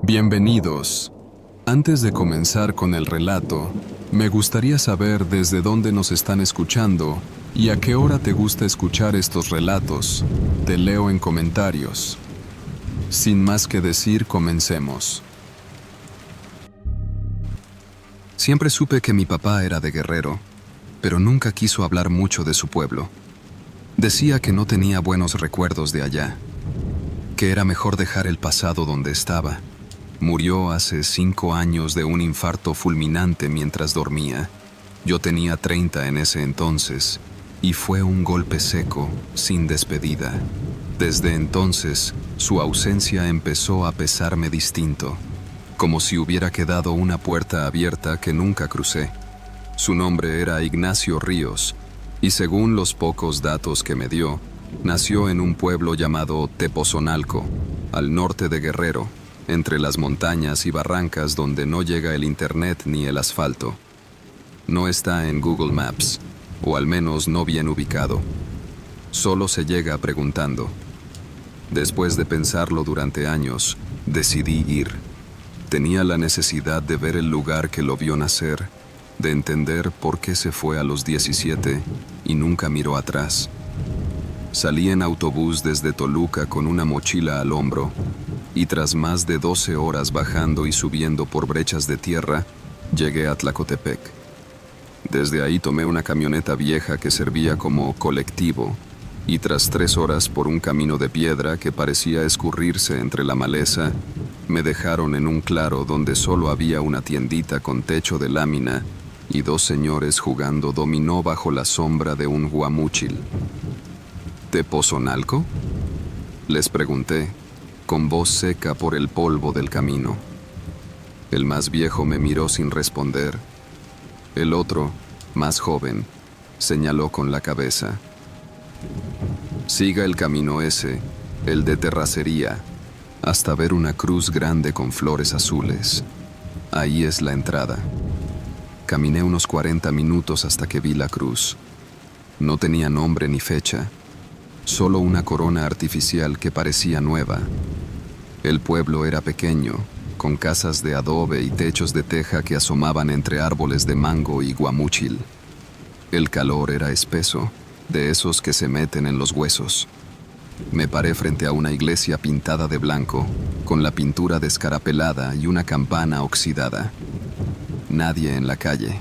Bienvenidos. Antes de comenzar con el relato, me gustaría saber desde dónde nos están escuchando y a qué hora te gusta escuchar estos relatos. Te leo en comentarios. Sin más que decir, comencemos. Siempre supe que mi papá era de Guerrero, pero nunca quiso hablar mucho de su pueblo. Decía que no tenía buenos recuerdos de allá, que era mejor dejar el pasado donde estaba. Murió hace 5 años de un infarto fulminante mientras dormía. Yo tenía 30 en ese entonces, y fue un golpe seco, sin despedida. Desde entonces, su ausencia empezó a pesarme distinto, como si hubiera quedado una puerta abierta que nunca crucé. Su nombre era Ignacio Ríos, y según los pocos datos que me dio, nació en un pueblo llamado Tepozonalco, al norte de Guerrero, entre las montañas y barrancas donde no llega el internet ni el asfalto. No está en Google Maps, o al menos no bien ubicado. Solo se llega preguntando. Después de pensarlo durante años, decidí ir. Tenía la necesidad de ver el lugar que lo vio nacer, de entender por qué se fue a los 17 y nunca miró atrás. Salí en autobús desde Toluca con una mochila al hombro, y tras más de 12 horas bajando y subiendo por brechas de tierra, llegué a Tlacotepec. Desde ahí tomé una camioneta vieja que servía como colectivo, y tras 3 horas por un camino de piedra que parecía escurrirse entre la maleza, me dejaron en un claro donde solo había una tiendita con techo de lámina y 2 señores jugando dominó bajo la sombra de un guamúchil. ¿Tepozonalco?, les pregunté, con voz seca por el polvo del camino. El más viejo me miró sin responder. El otro, más joven, señaló con la cabeza. Siga el camino ese, el de terracería, hasta ver una cruz grande con flores azules. Ahí es la entrada. Caminé unos 40 minutos hasta que vi la cruz. No tenía nombre ni fecha, solo una corona artificial que parecía nueva. El pueblo era pequeño, con casas de adobe y techos de teja que asomaban entre árboles de mango y guamúchil. El calor era espeso, de esos que se meten en los huesos. Me paré frente a una iglesia pintada de blanco, con la pintura descarapelada y una campana oxidada. Nadie en la calle.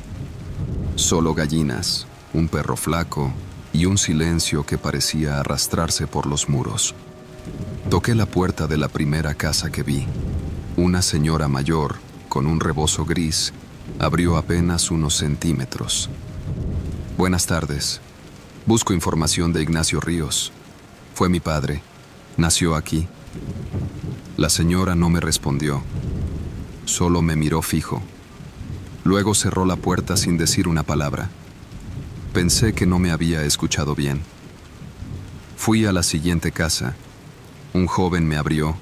Solo gallinas, un perro flaco y un silencio que parecía arrastrarse por los muros. Toqué la puerta de la primera casa que vi. Una señora mayor, con un rebozo gris, abrió apenas unos centímetros. Buenas tardes. Busco información de Ignacio Ríos. Fue mi padre. Nació aquí. La señora no me respondió. Solo me miró fijo. Luego cerró la puerta sin decir una palabra. Pensé que no me había escuchado bien. Fui a la siguiente casa. Un joven me abrió.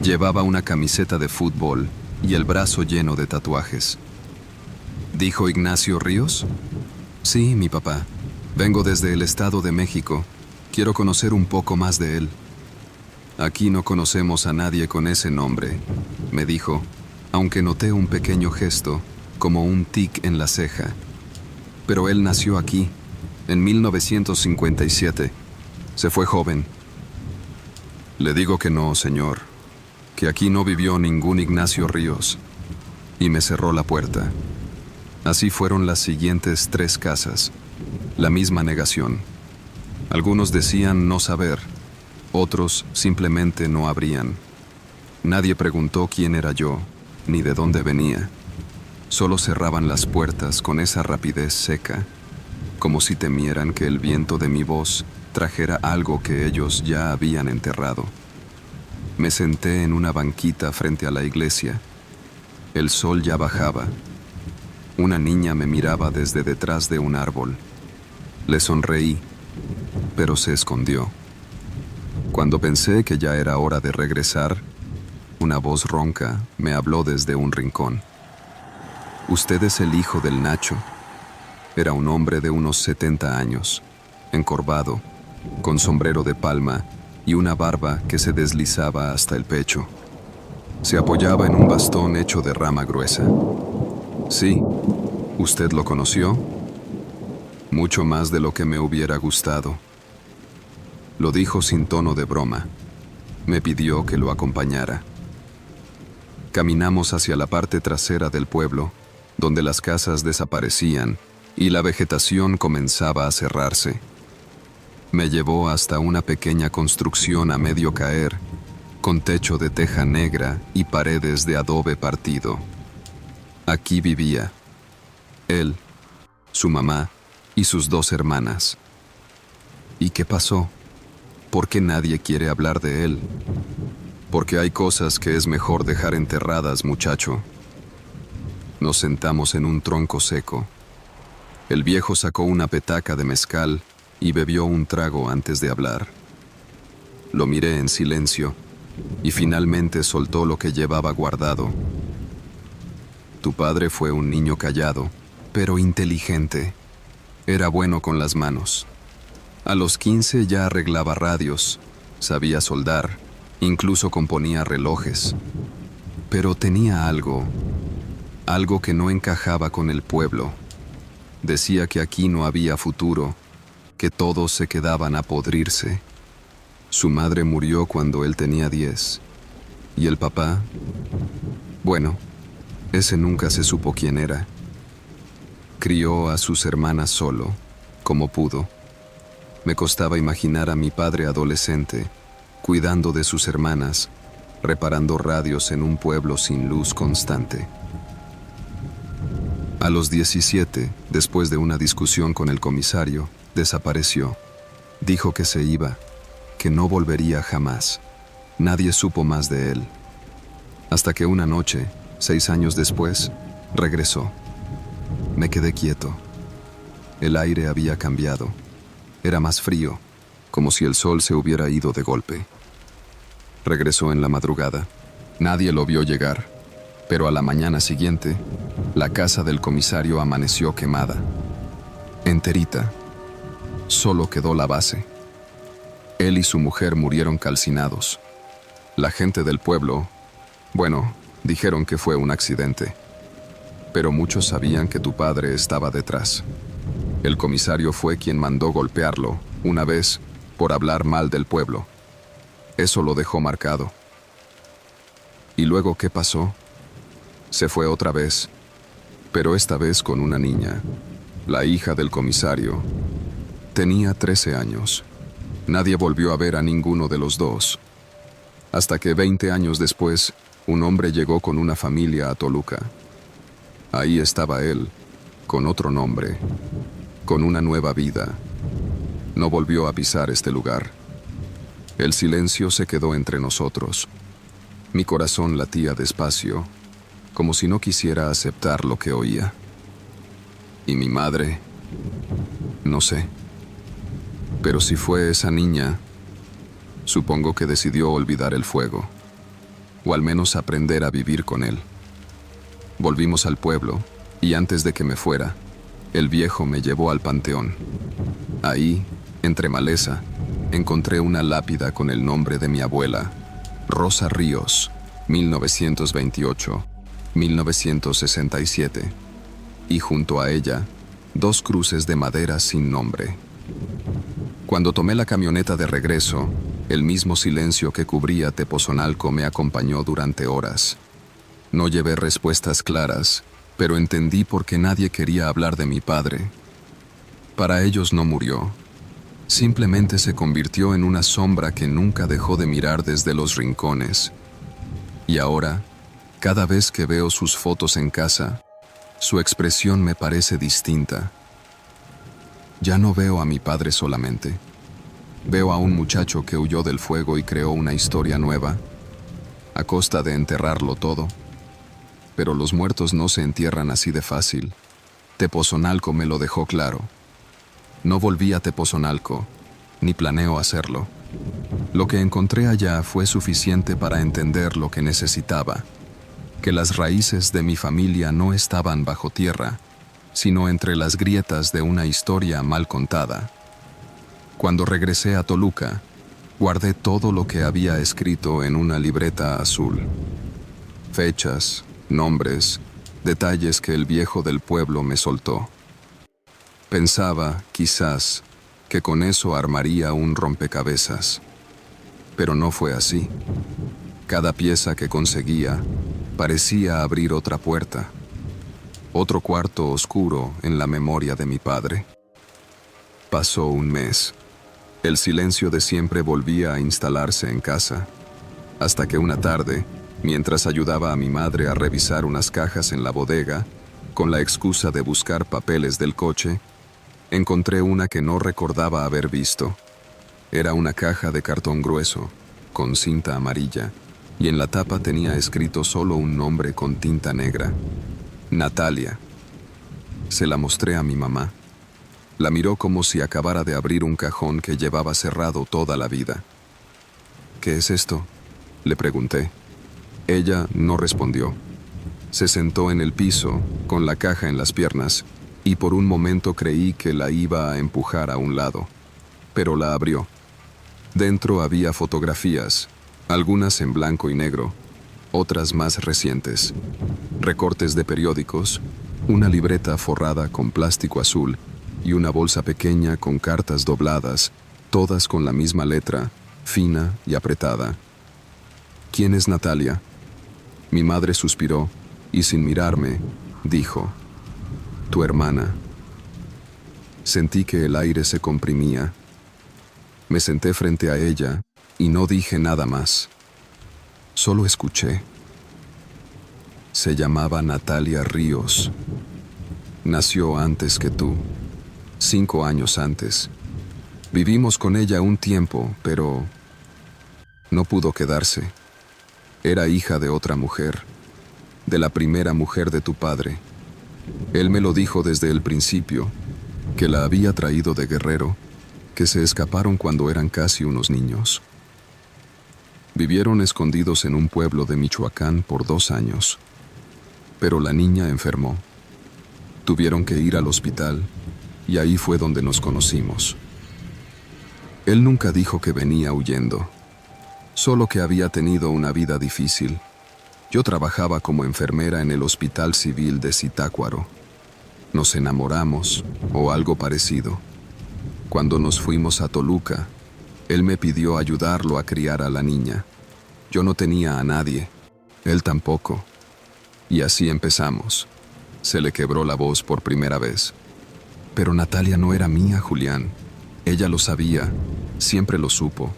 Llevaba una camiseta de fútbol y el brazo lleno de tatuajes. ¿Dijo Ignacio Ríos? Sí, mi papá. Vengo desde el Estado de México. Quiero conocer un poco más de él. Aquí no conocemos a nadie con ese nombre, me dijo, aunque noté un pequeño gesto, como un tic en la ceja. Pero él nació aquí, en 1957. Se fue joven. Le digo que no, señor, que aquí no vivió ningún Ignacio Ríos. Y me cerró la puerta. Así fueron las siguientes 3 casas. La misma negación. Algunos decían no saber, otros simplemente no abrían. Nadie preguntó quién era yo, ni de dónde venía. Solo cerraban las puertas con esa rapidez seca, como si temieran que el viento de mi voz trajera algo que ellos ya habían enterrado. Me senté en una banquita frente a la iglesia. El sol ya bajaba. Una niña me miraba desde detrás de un árbol. Le sonreí, pero se escondió. Cuando pensé que ya era hora de regresar, una voz ronca me habló desde un rincón. Usted es el hijo del Nacho. Era un hombre de unos 70 años, encorvado, con sombrero de palma y una barba que se deslizaba hasta el pecho. Se apoyaba en un bastón hecho de rama gruesa. Sí, ¿usted lo conoció? Mucho más de lo que me hubiera gustado. Lo dijo sin tono de broma. Me pidió que lo acompañara. Caminamos hacia la parte trasera del pueblo, donde las casas desaparecían y la vegetación comenzaba a cerrarse. Me llevó hasta una pequeña construcción a medio caer, con techo de teja negra y paredes de adobe partido. Aquí vivía él, su mamá y sus 2 hermanas. ¿Y qué pasó? ¿Por qué nadie quiere hablar de él? Porque hay cosas que es mejor dejar enterradas, muchacho. Nos sentamos en un tronco seco. El viejo sacó una petaca de mezcal y bebió un trago antes de hablar. Lo miré en silencio y finalmente soltó lo que llevaba guardado. Tu padre fue un niño callado, pero inteligente. Era bueno con las manos. A los 15 ya arreglaba radios, sabía soldar, incluso componía relojes. Pero tenía algo que no encajaba con el pueblo. Decía que aquí no había futuro, que todos se quedaban a podrirse. Su madre murió cuando él tenía 10. ¿Y el papá? Bueno, ese nunca se supo quién era. Crió a sus hermanas solo, como pudo. Me costaba imaginar a mi padre adolescente, cuidando de sus hermanas, reparando radios en un pueblo sin luz constante. A los 17, después de una discusión con el comisario, desapareció. Dijo que se iba, que no volvería jamás. Nadie supo más de él. Hasta que una noche, 6 años después, regresó. Me quedé quieto. El aire había cambiado. Era más frío, como si el sol se hubiera ido de golpe. Regresó en la madrugada. Nadie lo vio llegar, pero a la mañana siguiente, la casa del comisario amaneció quemada. Enterita. Solo quedó la base. Él y su mujer murieron calcinados. La gente del pueblo, bueno, dijeron que fue un accidente. Pero muchos sabían que tu padre estaba detrás. El comisario fue quien mandó golpearlo, una vez, por hablar mal del pueblo. Eso lo dejó marcado. ¿Y luego qué pasó? Se fue otra vez, pero esta vez con una niña, la hija del comisario. Tenía 13 años. Nadie volvió a ver a ninguno de los dos. Hasta que 20 años después, un hombre llegó con una familia a Toluca. Ahí estaba él, con otro nombre, con una nueva vida. No volvió a pisar este lugar. El silencio se quedó entre nosotros. Mi corazón latía despacio, como si no quisiera aceptar lo que oía. Y mi madre, no sé. Pero si fue esa niña, supongo que decidió olvidar el fuego, o al menos aprender a vivir con él. Volvimos al pueblo, y antes de que me fuera, el viejo me llevó al panteón. Ahí, entre maleza, encontré una lápida con el nombre de mi abuela, Rosa Ríos, 1928-1967, y junto a ella, 2 cruces de madera sin nombre. Cuando tomé la camioneta de regreso, el mismo silencio que cubría Tepozonalco me acompañó durante horas. No llevé respuestas claras, pero entendí por qué nadie quería hablar de mi padre. Para ellos no murió. Simplemente se convirtió en una sombra que nunca dejó de mirar desde los rincones. Y ahora, cada vez que veo sus fotos en casa, su expresión me parece distinta. Ya no veo a mi padre solamente. Veo a un muchacho que huyó del fuego y creó una historia nueva, a costa de enterrarlo todo. Pero los muertos no se entierran así de fácil. Tepozonalco me lo dejó claro. No volví a Tepozonalco, ni planeo hacerlo. Lo que encontré allá fue suficiente para entender lo que necesitaba, que las raíces de mi familia no estaban bajo tierra, sino entre las grietas de una historia mal contada. Cuando regresé a Toluca, guardé todo lo que había escrito en una libreta azul. Fechas, nombres, detalles que el viejo del pueblo me soltó. Pensaba, quizás, que con eso armaría un rompecabezas. Pero no fue así. Cada pieza que conseguía parecía abrir otra puerta, otro cuarto oscuro en la memoria de mi padre. Pasó un mes. El silencio de siempre volvía a instalarse en casa, hasta que una tarde, mientras ayudaba a mi madre a revisar unas cajas en la bodega, con la excusa de buscar papeles del coche, encontré una que no recordaba haber visto. Era una caja de cartón grueso, con cinta amarilla, y en la tapa tenía escrito solo un nombre con tinta negra: Natalia. Se la mostré a mi mamá. La miró como si acabara de abrir un cajón que llevaba cerrado toda la vida. ¿Qué es esto?, le pregunté. Ella no respondió. Se sentó en el piso, con la caja en las piernas, y por un momento creí que la iba a empujar a un lado. Pero la abrió. Dentro había fotografías, algunas en blanco y negro, otras más recientes, recortes de periódicos, una libreta forrada con plástico azul y una bolsa pequeña con cartas dobladas, todas con la misma letra, fina y apretada. ¿Quién es Natalia? Mi madre suspiró y, sin mirarme, dijo: tu hermana. Sentí que el aire se comprimía. Me senté frente a ella y no dije nada más. Solo escuché. Se llamaba Natalia Ríos. Nació antes que tú, 5 años antes. Vivimos con ella un tiempo, pero no pudo quedarse. Era hija de otra mujer, de la primera mujer de tu padre. Él me lo dijo desde el principio, que la había traído de Guerrero, que se escaparon cuando eran casi unos niños. Vivieron escondidos en un pueblo de Michoacán por 2 años. Pero la niña enfermó. Tuvieron que ir al hospital y ahí fue donde nos conocimos. Él nunca dijo que venía huyendo, solo que había tenido una vida difícil. Yo trabajaba como enfermera en el Hospital Civil de Zitácuaro. Nos enamoramos, o algo parecido. Cuando nos fuimos a Toluca, él me pidió ayudarlo a criar a la niña. Yo no tenía a nadie, él tampoco. Y así empezamos. Se le quebró la voz por primera vez. Pero Natalia no era mía, Julián. Ella lo sabía, siempre lo supo.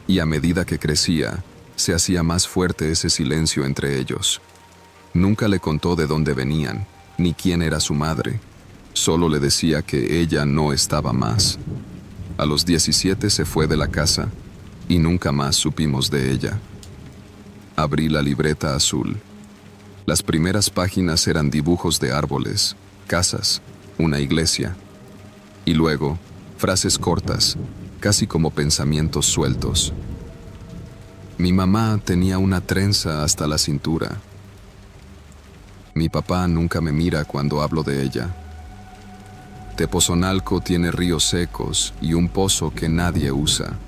Y a medida que crecía, se hacía más fuerte ese silencio entre ellos. Nunca le contó de dónde venían, ni quién era su madre. Solo le decía que ella no estaba más. A los 17 se fue de la casa y nunca más supimos de ella. Abrí la libreta azul. Las primeras páginas eran dibujos de árboles, casas, una iglesia. Y luego, frases cortas, casi como pensamientos sueltos. Mi mamá tenía una trenza hasta la cintura. Mi papá nunca me mira cuando hablo de ella. Tepozonalco tiene ríos secos y un pozo que nadie usa.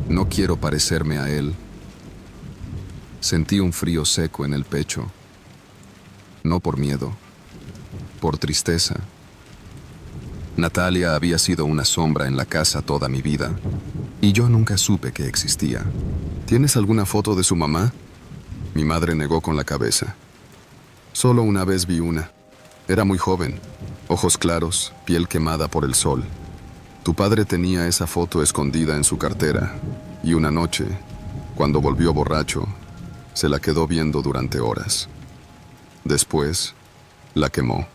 No quiero parecerme a él. Sentí un frío seco en el pecho. No por miedo, por tristeza. Natalia había sido una sombra en la casa toda mi vida, y yo nunca supe que existía. ¿Tienes alguna foto de su mamá? Mi madre negó con la cabeza. Solo una vez vi una. Era muy joven, ojos claros, piel quemada por el sol. Tu padre tenía esa foto escondida en su cartera, y una noche, cuando volvió borracho, se la quedó viendo durante horas. Después, la quemó.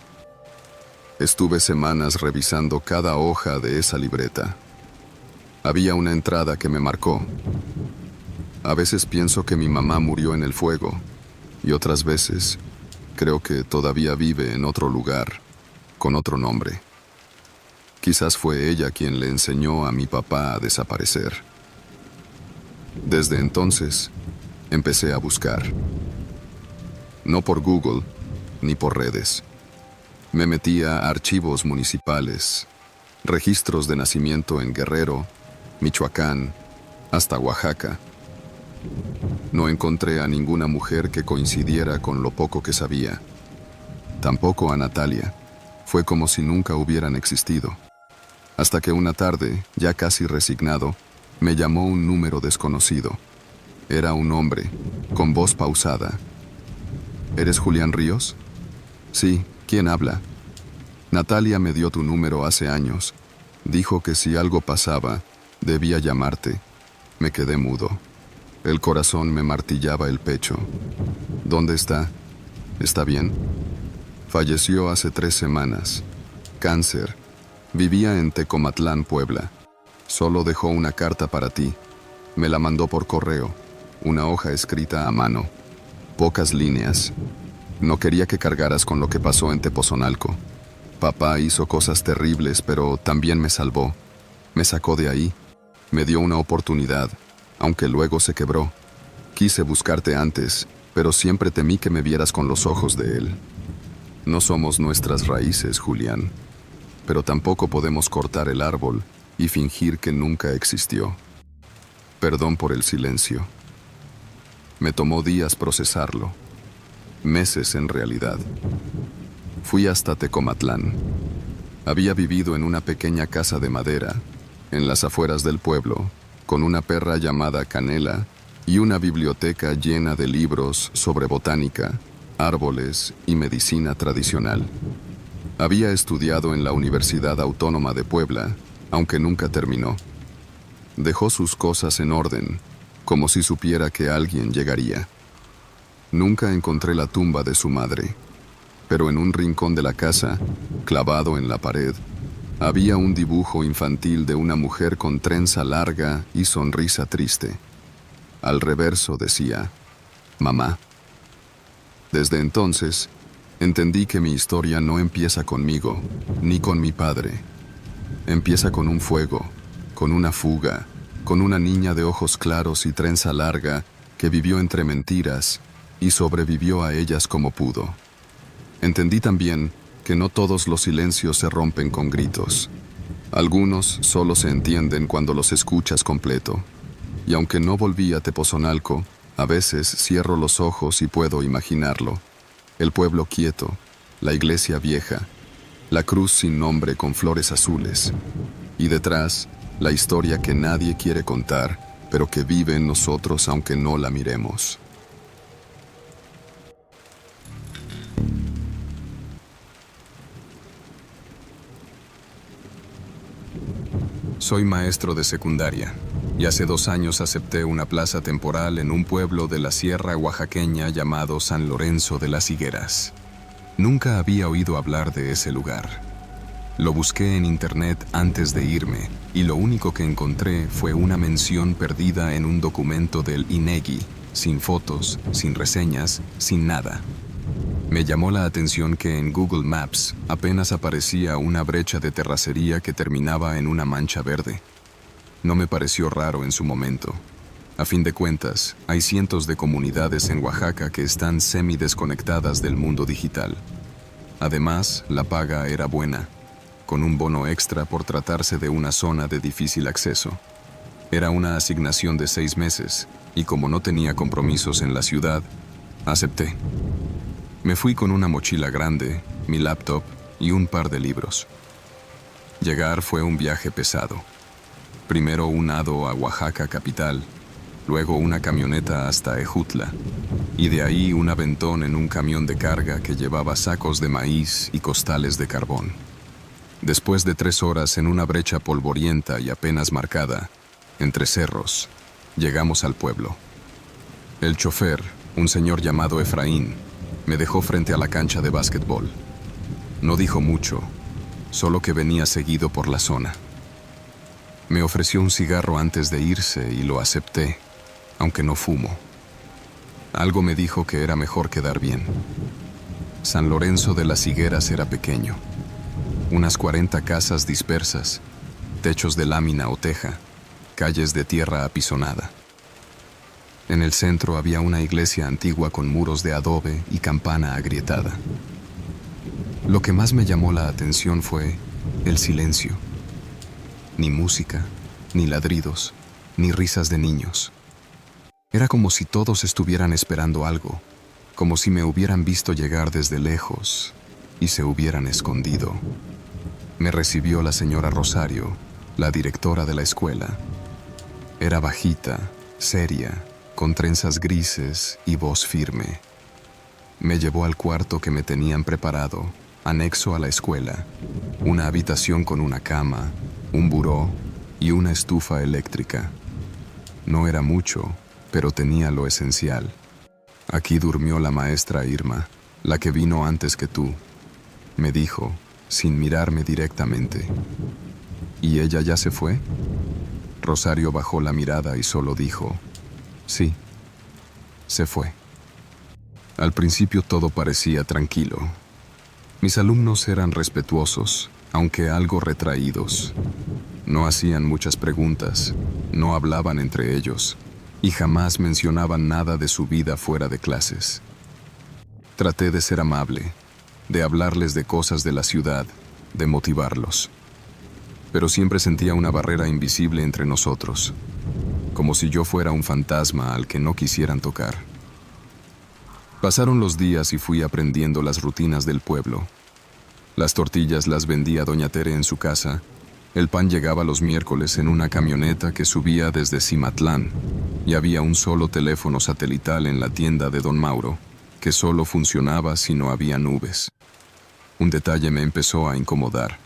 Estuve semanas revisando cada hoja de esa libreta. Había una entrada que me marcó. A veces pienso que mi mamá murió en el fuego, y otras veces creo que todavía vive en otro lugar, con otro nombre. Quizás fue ella quien le enseñó a mi papá a desaparecer. Desde entonces, empecé a buscar. No por Google, ni por redes. Me metí a archivos municipales, registros de nacimiento en Guerrero, Michoacán, hasta Oaxaca. No encontré a ninguna mujer que coincidiera con lo poco que sabía. Tampoco a Natalia. Fue como si nunca hubieran existido. Hasta que una tarde, ya casi resignado, me llamó un número desconocido. Era un hombre, con voz pausada. ¿Eres Julián Ríos? Sí, ¿quién habla? Natalia me dio tu número hace años. Dijo que si algo pasaba, debía llamarte. Me quedé mudo. El corazón me martillaba el pecho. ¿Dónde está? ¿Está bien? Falleció hace 3 semanas. Cáncer. Vivía en Tecomatlán, Puebla. Solo dejó una carta para ti. Me la mandó por correo. Una hoja escrita a mano. Pocas líneas. No quería que cargaras con lo que pasó en Tepozonalco. Papá hizo cosas terribles, pero también me salvó. Me sacó de ahí. Me dio una oportunidad, aunque luego se quebró. Quise buscarte antes, pero siempre temí que me vieras con los ojos de él. No somos nuestras raíces, Julián, pero tampoco podemos cortar el árbol y fingir que nunca existió. Perdón por el silencio. Me tomó días procesarlo. Meses en realidad. Fui hasta Tecomatlán. Había vivido en una pequeña casa de madera, en las afueras del pueblo, con una perra llamada Canela y una biblioteca llena de libros sobre botánica, árboles y medicina tradicional. Había estudiado en la Universidad Autónoma de Puebla, aunque nunca terminó. Dejó sus cosas en orden, como si supiera que alguien llegaría. Nunca encontré la tumba de su madre, pero en un rincón de la casa, clavado en la pared, había un dibujo infantil de una mujer con trenza larga y sonrisa triste. Al reverso decía, «Mamá». Desde entonces, entendí que mi historia no empieza conmigo, ni con mi padre. Empieza con un fuego, con una fuga, con una niña de ojos claros y trenza larga que vivió entre mentiras y sobrevivió a ellas como pudo. Entendí también que no todos los silencios se rompen con gritos. Algunos solo se entienden cuando los escuchas completo. Y aunque no volví a Tepozonalco, a veces cierro los ojos y puedo imaginarlo. El pueblo quieto, la iglesia vieja, la cruz sin nombre con flores azules. Y detrás, la historia que nadie quiere contar, pero que vive en nosotros aunque no la miremos. Soy maestro de secundaria y hace 2 años acepté una plaza temporal en un pueblo de la sierra oaxaqueña llamado San Lorenzo de las Higueras. Nunca había oído hablar de ese lugar. Lo busqué en internet antes de irme y lo único que encontré fue una mención perdida en un documento del INEGI, sin fotos, sin reseñas, sin nada. Me llamó la atención que en Google Maps apenas aparecía una brecha de terracería que terminaba en una mancha verde. No me pareció raro en su momento. A fin de cuentas, hay cientos de comunidades en Oaxaca que están semi-desconectadas del mundo digital. Además, la paga era buena, con un bono extra por tratarse de una zona de difícil acceso. Era una asignación de 6 meses, y como no tenía compromisos en la ciudad, acepté. Me fui con una mochila grande, mi laptop y un par de libros. Llegar fue un viaje pesado. Primero un nado a Oaxaca capital, luego una camioneta hasta Ejutla, y de ahí un aventón en un camión de carga que llevaba sacos de maíz y costales de carbón. Después de 3 horas en una brecha polvorienta y apenas marcada, entre cerros, llegamos al pueblo. El chofer, un señor llamado Efraín, me dejó frente a la cancha de básquetbol. No dijo mucho, solo que venía seguido por la zona. Me ofreció un cigarro antes de irse y lo acepté, aunque no fumo. Algo me dijo que era mejor quedar bien. San Lorenzo de las Higueras era pequeño. Unas 40 casas dispersas, techos de lámina o teja, calles de tierra apisonada. En el centro había una iglesia antigua con muros de adobe y campana agrietada. Lo que más me llamó la atención fue el silencio. Ni música, ni ladridos, ni risas de niños. Era como si todos estuvieran esperando algo, como si me hubieran visto llegar desde lejos y se hubieran escondido. Me recibió la señora Rosario, la directora de la escuela. Era bajita, seria, con trenzas grises y voz firme. Me llevó al cuarto que me tenían preparado, anexo a la escuela, una habitación con una cama, un buró y una estufa eléctrica. No era mucho, pero tenía lo esencial. Aquí durmió la maestra Irma, la que vino antes que tú, me dijo, sin mirarme directamente. ¿Y ella ya se fue? Rosario bajó la mirada y solo dijo, sí, se fue. Al principio todo parecía tranquilo. Mis alumnos eran respetuosos, aunque algo retraídos. No hacían muchas preguntas, no hablaban entre ellos, y jamás mencionaban nada de su vida fuera de clases. Traté de ser amable, de hablarles de cosas de la ciudad, de motivarlos. Pero siempre sentía una barrera invisible entre nosotros, como si yo fuera un fantasma al que no quisieran tocar. Pasaron los días y fui aprendiendo las rutinas del pueblo. Las tortillas las vendía doña Tere en su casa. El pan llegaba los miércoles en una camioneta que subía desde Cimatlán, y había un solo teléfono satelital en la tienda de don Mauro, que solo funcionaba si no había nubes. Un detalle me empezó a incomodar.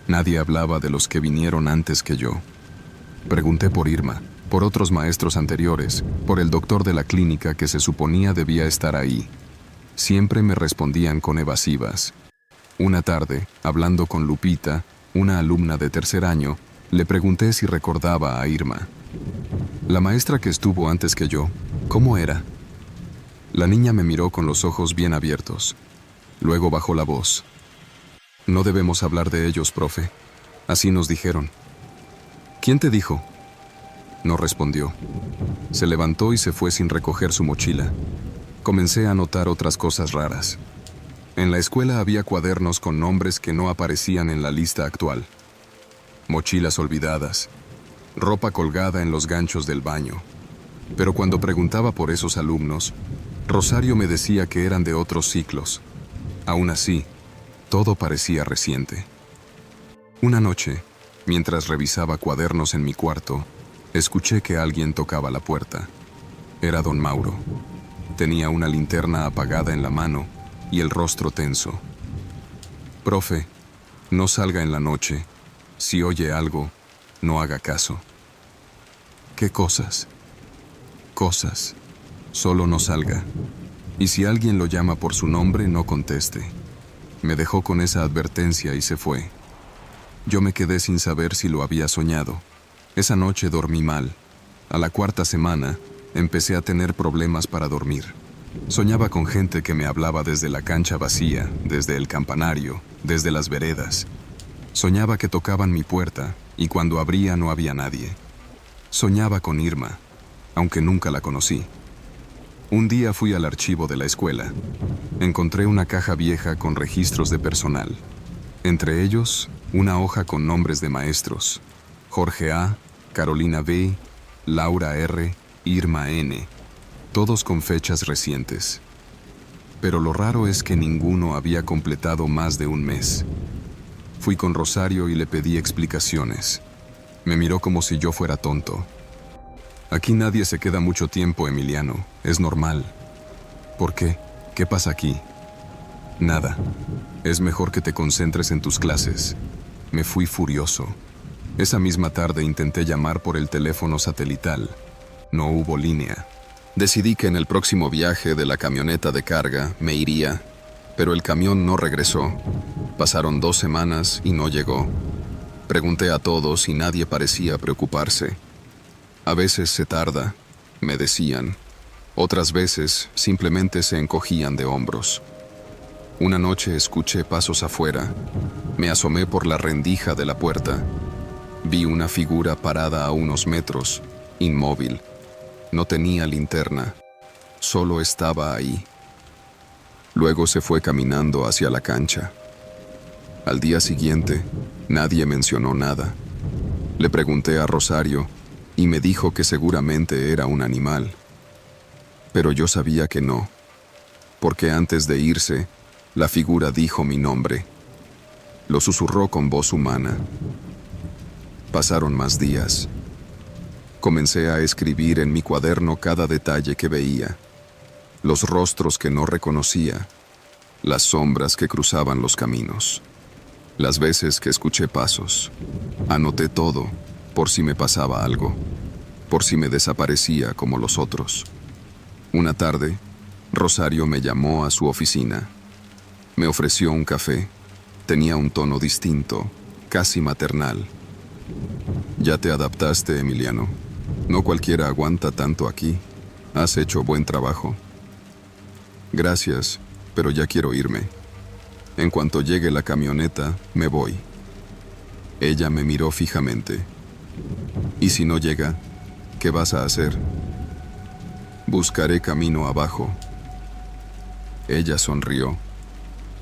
Nadie hablaba de los que vinieron antes que yo. Pregunté por Irma, por otros maestros anteriores, por el doctor de la clínica que se suponía debía estar ahí. Siempre me respondían con evasivas. Una tarde, hablando con Lupita, una alumna de tercer año, le pregunté si recordaba a Irma. La maestra que estuvo antes que yo, ¿cómo era? La niña me miró con los ojos bien abiertos. Luego bajó la voz. No debemos hablar de ellos, profe. Así nos dijeron. ¿Quién te dijo? No respondió. Se levantó y se fue sin recoger su mochila. Comencé a notar otras cosas raras. En la escuela había cuadernos con nombres que no aparecían en la lista actual. Mochilas olvidadas. Ropa colgada en los ganchos del baño. Pero cuando preguntaba por esos alumnos, Rosario me decía que eran de otros ciclos. Aún así, todo parecía reciente. Una noche, mientras revisaba cuadernos en mi cuarto, escuché que alguien tocaba la puerta. Era don Mauro. Tenía una linterna apagada en la mano y el rostro tenso. Profe, no salga en la noche. Si oye algo, no haga caso. ¿Qué cosas? Cosas. Solo no salga. Y si alguien lo llama por su nombre, no conteste. Me dejó con esa advertencia y se fue. Yo me quedé sin saber si lo había soñado. Esa noche dormí mal. A la cuarta semana, empecé a tener problemas para dormir. Soñaba con gente que me hablaba desde la cancha vacía, desde el campanario, desde las veredas. Soñaba que tocaban mi puerta y cuando abría no había nadie. Soñaba con Irma, aunque nunca la conocí. Un día fui al archivo de la escuela. Encontré una caja vieja con registros de personal. Entre ellos, una hoja con nombres de maestros. Jorge A., Carolina B., Laura R., Irma N., todos con fechas recientes. Pero lo raro es que ninguno había completado más de un mes. Fui con Rosario y le pedí explicaciones. Me miró como si yo fuera tonto. Aquí nadie se queda mucho tiempo, Emiliano. Es normal. ¿Por qué? ¿Qué pasa aquí? Nada. Es mejor que te concentres en tus clases. Me fui furioso. Esa misma tarde intenté llamar por el teléfono satelital. No hubo línea. Decidí que en el próximo viaje de la camioneta de carga me iría, pero el camión no regresó. Pasaron 2 semanas y no llegó. Pregunté a todos y nadie parecía preocuparse. A veces se tarda, me decían. Otras veces simplemente se encogían de hombros. Una noche escuché pasos afuera. Me asomé por la rendija de la puerta. Vi una figura parada a unos metros, inmóvil. No tenía linterna, solo estaba ahí. Luego se fue caminando hacia la cancha. Al día siguiente, nadie mencionó nada. Le pregunté a Rosario y me dijo que seguramente era un animal. Pero yo sabía que no, porque antes de irse, la figura dijo mi nombre. Lo susurró con voz humana. Pasaron más días. Comencé a escribir en mi cuaderno cada detalle que veía, los rostros que no reconocía, las sombras que cruzaban los caminos, las veces que escuché pasos. Anoté todo, por si me pasaba algo, por si me desaparecía como los otros. Una tarde, Rosario me llamó a su oficina. Me ofreció un café. Tenía un tono distinto, casi maternal. «Ya te adaptaste, Emiliano. No cualquiera aguanta tanto aquí. Has hecho buen trabajo». «Gracias, pero ya quiero irme. En cuanto llegue la camioneta, me voy». Ella me miró fijamente. «¿Y si no llega, qué vas a hacer?» «Buscaré camino abajo». Ella sonrió.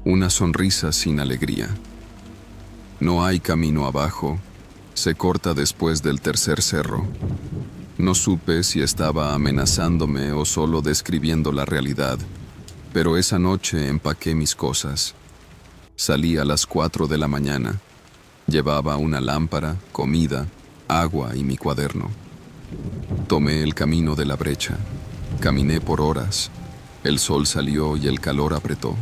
Una sonrisa sin alegría. «No hay camino abajo. Se corta después del tercer cerro». No supe si estaba amenazándome o solo describiendo la realidad, pero esa noche empaqué mis cosas. Salí a las 4 de la mañana. Llevaba una lámpara, comida, agua y mi cuaderno. Tomé el camino de la brecha. Caminé por horas. El sol salió y el calor apretó.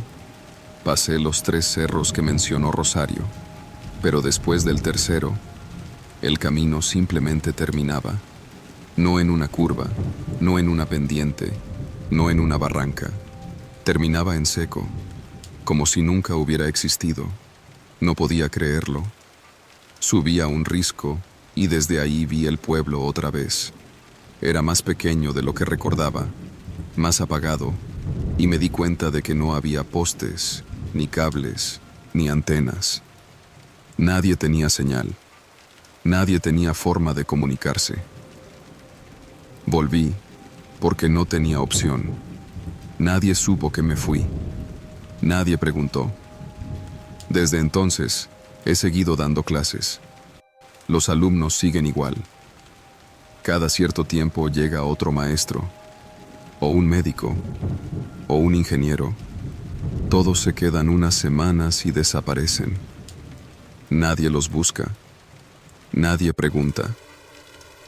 Pasé los 3 cerros que mencionó Rosario, pero después del tercero, el camino simplemente terminaba. No en una curva, no en una pendiente, no en una barranca. Terminaba en seco, como si nunca hubiera existido. No podía creerlo. Subí a un risco y desde ahí vi el pueblo otra vez. Era más pequeño de lo que recordaba, más apagado, y me di cuenta de que no había postes, ni cables, ni antenas. Nadie tenía señal. Nadie tenía forma de comunicarse. Volví, porque no tenía opción. Nadie supo que me fui. Nadie preguntó. Desde entonces, he seguido dando clases. Los alumnos siguen igual. Cada cierto tiempo llega otro maestro, o un médico, o un ingeniero. Todos se quedan unas semanas y desaparecen. Nadie los busca. Nadie pregunta.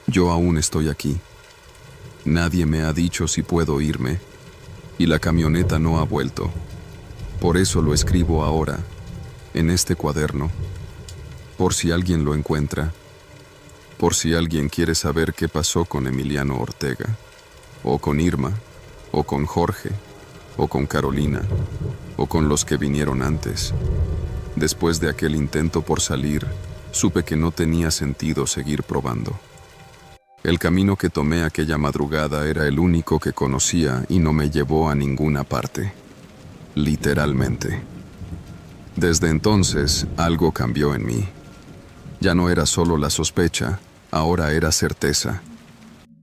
Yo aún estoy aquí. Nadie me ha dicho si puedo irme, y la camioneta no ha vuelto. Por eso lo escribo ahora, en este cuaderno, por si alguien lo encuentra, por si alguien quiere saber qué pasó con Emiliano Ortega, o con Irma, o con Jorge, o con Carolina, o con los que vinieron antes. Después de aquel intento por salir, supe que no tenía sentido seguir probando. El camino que tomé aquella madrugada era el único que conocía y no me llevó a ninguna parte. Literalmente. Desde entonces, algo cambió en mí. Ya no era solo la sospecha, ahora era certeza.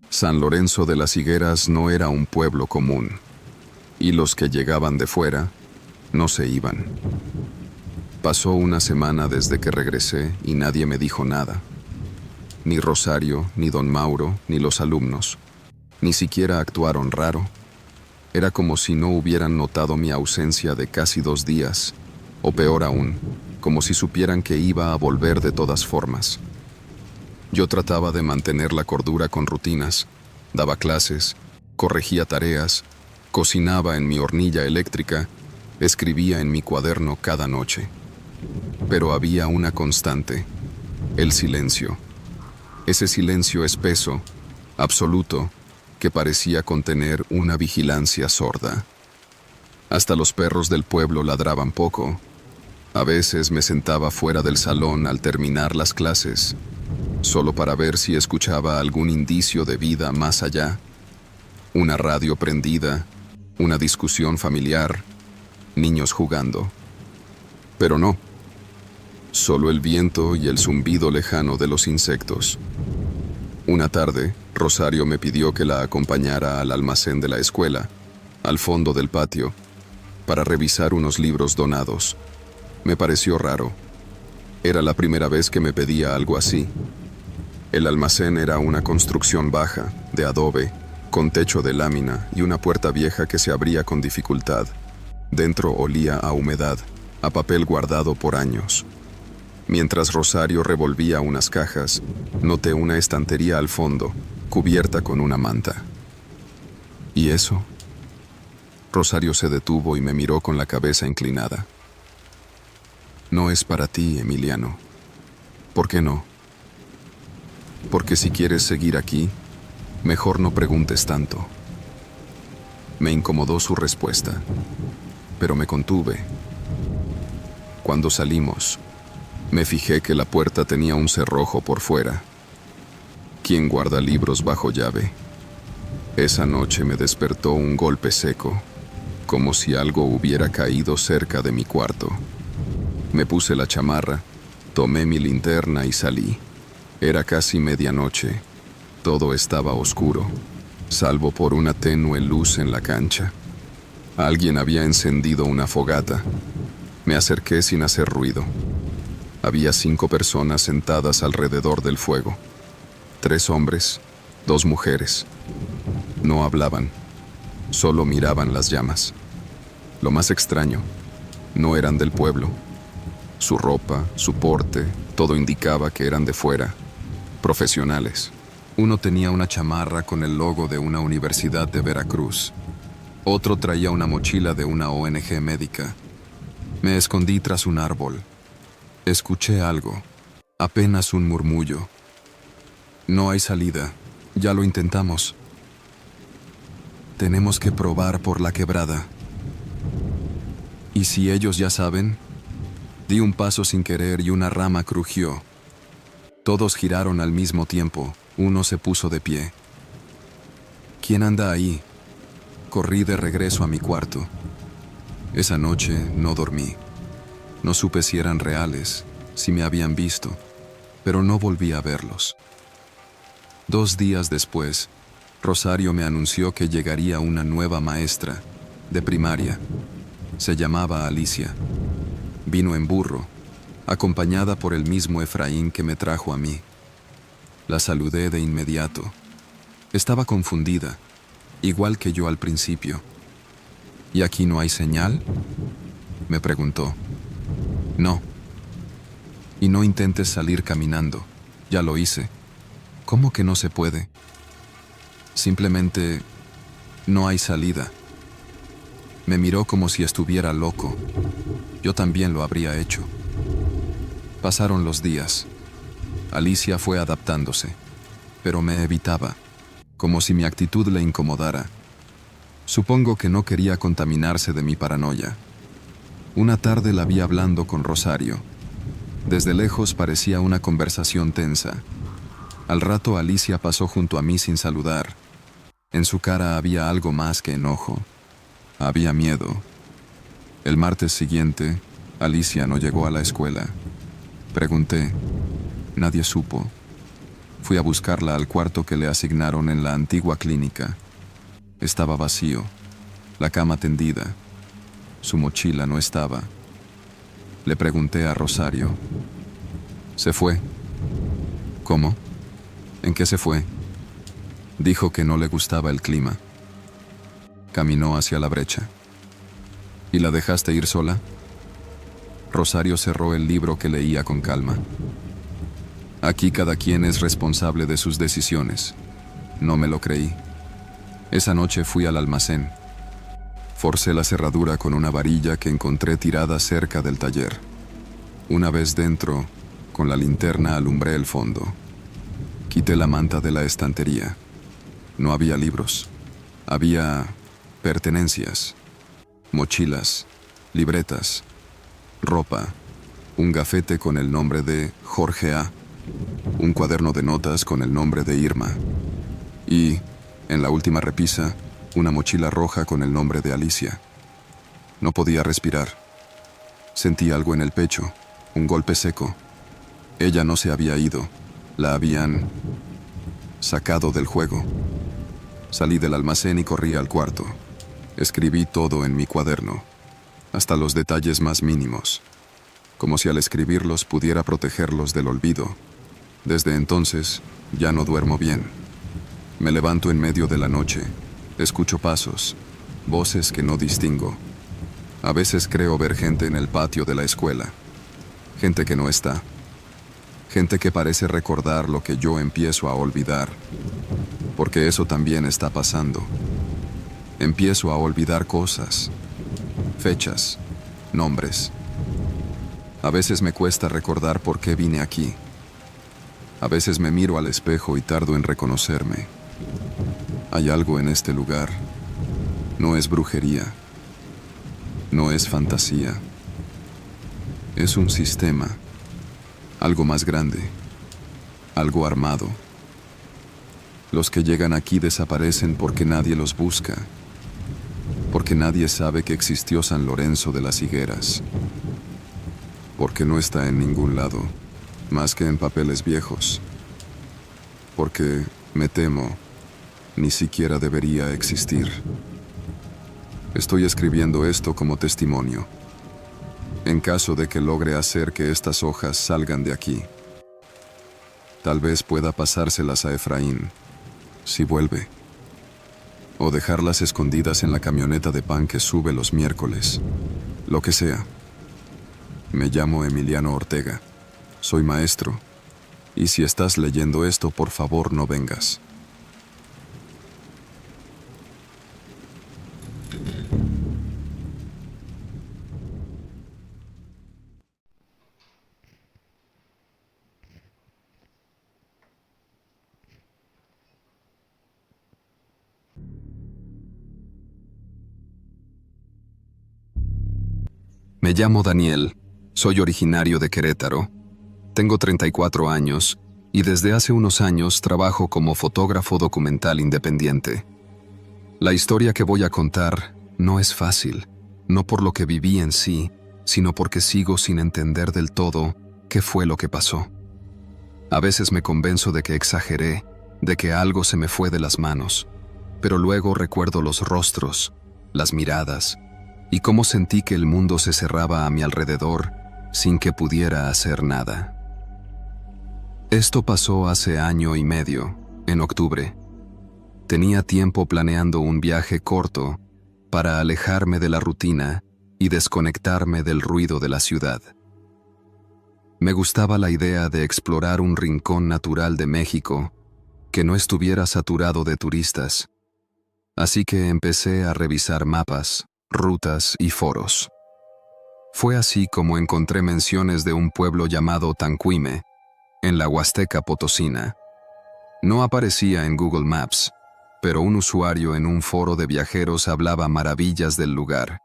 San Lorenzo de las Higueras no era un pueblo común, y los que llegaban de fuera no se iban. Pasó una semana desde que regresé y nadie me dijo nada. Ni Rosario, ni don Mauro, ni los alumnos. Ni siquiera actuaron raro. Era como si no hubieran notado mi ausencia de casi 2 días, o peor aún, como si supieran que iba a volver de todas formas. Yo trataba de mantener la cordura con rutinas, daba clases, corregía tareas, cocinaba en mi hornilla eléctrica, escribía en mi cuaderno cada noche. Pero había una constante, el silencio. Ese silencio espeso, absoluto, que parecía contener una vigilancia sorda. Hasta los perros del pueblo ladraban poco. A veces me sentaba fuera del salón al terminar las clases, solo para ver si escuchaba algún indicio de vida más allá. Una radio prendida, una discusión familiar, niños jugando. Pero no. Solo el viento y el zumbido lejano de los insectos. Una tarde, Rosario me pidió que la acompañara al almacén de la escuela, al fondo del patio, para revisar unos libros donados. Me pareció raro. Era la primera vez que me pedía algo así. El almacén era una construcción baja, de adobe, con techo de lámina y una puerta vieja que se abría con dificultad. Dentro olía a humedad, a papel guardado por años. Mientras Rosario revolvía unas cajas, noté una estantería al fondo, cubierta con una manta. ¿Y eso? Rosario se detuvo y me miró con la cabeza inclinada. No es para ti, Emiliano. ¿Por qué no? Porque si quieres seguir aquí, mejor no preguntes tanto. Me incomodó su respuesta, pero me contuve. Cuando salimos, me fijé que la puerta tenía un cerrojo por fuera. ¿Quién guarda libros bajo llave? Esa noche me despertó un golpe seco, como si algo hubiera caído cerca de mi cuarto. Me puse la chamarra, tomé mi linterna y salí. Era casi medianoche. Todo estaba oscuro, salvo por una tenue luz en la cancha. Alguien había encendido una fogata. Me acerqué sin hacer ruido. Había 5 personas sentadas alrededor del fuego. 3 hombres, 2 mujeres. No hablaban, solo miraban las llamas. Lo más extraño, no eran del pueblo. Su ropa, su porte, todo indicaba que eran de fuera, profesionales. Uno tenía una chamarra con el logo de una universidad de Veracruz. Otro traía una mochila de una ONG médica. Me escondí tras un árbol. Escuché algo, apenas un murmullo. No hay salida, ya lo intentamos. Tenemos que probar por la quebrada. ¿Y si ellos ya saben? Di un paso sin querer y una rama crujió. Todos giraron al mismo tiempo. Uno se puso de pie. ¿Quién anda ahí? Corrí de regreso a mi cuarto. Esa noche no dormí. No supe si eran reales, si me habían visto, pero no volví a verlos. 2 días después, Rosario me anunció que llegaría una nueva maestra, de primaria. Se llamaba Alicia. Vino en burro, acompañada por el mismo Efraín que me trajo a mí. La saludé de inmediato. Estaba confundida, igual que yo al principio. ¿Y aquí no hay señal?, me preguntó. No. Y no intentes salir caminando. Ya lo hice. ¿Cómo que no se puede? Simplemente no hay salida. Me miró como si estuviera loco. Yo también lo habría hecho. Pasaron los días. Alicia fue adaptándose, pero me evitaba, como si mi actitud le incomodara. Supongo que no quería contaminarse de mi paranoia. Una tarde la vi hablando con Rosario. Desde lejos parecía una conversación tensa. Al rato Alicia pasó junto a mí sin saludar. En su cara había algo más que enojo. Había miedo. El martes siguiente, Alicia no llegó a la escuela. Pregunté. Nadie supo. Fui a buscarla al cuarto que le asignaron en la antigua clínica. Estaba vacío, la cama tendida. Su mochila no estaba. Le pregunté a Rosario. ¿Se fue? ¿Cómo? ¿En qué se fue? Dijo que no le gustaba el clima. Caminó hacia la brecha. ¿Y la dejaste ir sola? Rosario cerró el libro que leía con calma. Aquí cada quien es responsable de sus decisiones. No me lo creí. Esa noche fui al almacén. Forcé la cerradura con una varilla que encontré tirada cerca del taller. Una vez dentro, con la linterna alumbré el fondo. Quité la manta de la estantería. No había libros. Había pertenencias, mochilas, libretas, ropa, un gafete con el nombre de Jorge A., un cuaderno de notas con el nombre de Irma y, en la última repisa, una mochila roja con el nombre de Alicia. No podía respirar. Sentí algo en el pecho, un golpe seco. Ella no se había ido, la habían sacado del juego. Salí del almacén y corrí al cuarto. Escribí todo en mi cuaderno, hasta los detalles más mínimos, como si al escribirlos pudiera protegerlos del olvido. Desde entonces, ya no duermo bien. Me levanto en medio de la noche. Escucho pasos, voces que no distingo. A veces creo ver gente en el patio de la escuela. Gente que no está. Gente que parece recordar lo que yo empiezo a olvidar. Porque eso también está pasando. Empiezo a olvidar cosas, fechas, nombres. A veces me cuesta recordar por qué vine aquí. A veces me miro al espejo y tardo en reconocerme. Hay algo en este lugar. No es brujería. No es fantasía. Es un sistema. Algo más grande. Algo armado. Los que llegan aquí desaparecen porque nadie los busca. Porque nadie sabe que existió San Lorenzo de las Higueras. Porque no está en ningún lado, más que en papeles viejos. Porque, me temo, ni siquiera debería existir. Estoy escribiendo esto como testimonio, en caso de que logre hacer que estas hojas salgan de aquí. Tal vez pueda pasárselas a Efraín, si vuelve. O dejarlas escondidas en la camioneta de pan que sube los miércoles. Lo que sea. Me llamo Emiliano Ortega. Soy maestro. Y si estás leyendo esto, por favor no vengas. Me llamo Daniel. Soy originario de Querétaro. Tengo 34 años y desde hace unos años trabajo como fotógrafo documental independiente. La historia que voy a contar no es fácil, no por lo que viví en sí, sino porque sigo sin entender del todo qué fue lo que pasó. A veces me convenzo de que exageré, de que algo se me fue de las manos, pero luego recuerdo los rostros, las miradas, y cómo sentí que el mundo se cerraba a mi alrededor sin que pudiera hacer nada. Esto pasó hace año y medio, en octubre. Tenía tiempo planeando un viaje corto para alejarme de la rutina y desconectarme del ruido de la ciudad. Me gustaba la idea de explorar un rincón natural de México que no estuviera saturado de turistas, así que empecé a revisar mapas, rutas y foros. Fue así como encontré menciones de un pueblo llamado Tanquime, en la Huasteca Potosina. No aparecía en Google Maps, pero un usuario en un foro de viajeros hablaba maravillas del lugar.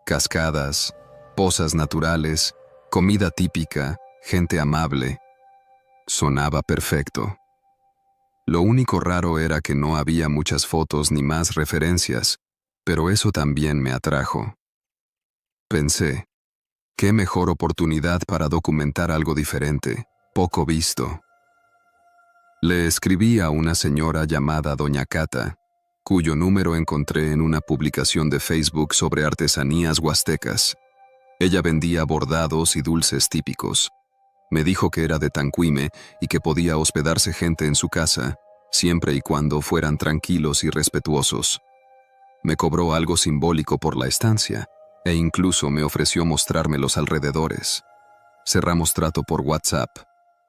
Cascadas, pozas naturales, comida típica, gente amable. Sonaba perfecto. Lo único raro era que no había muchas fotos ni más referencias, pero eso también me atrajo. Pensé, qué mejor oportunidad para documentar algo diferente, poco visto. Le escribí a una señora llamada Doña Cata, cuyo número encontré en una publicación de Facebook sobre artesanías huastecas. Ella vendía bordados y dulces típicos. Me dijo que era de Tanquime y que podía hospedarse gente en su casa, siempre y cuando fueran tranquilos y respetuosos. Me cobró algo simbólico por la estancia, e incluso me ofreció mostrarme los alrededores. Cerramos trato por WhatsApp.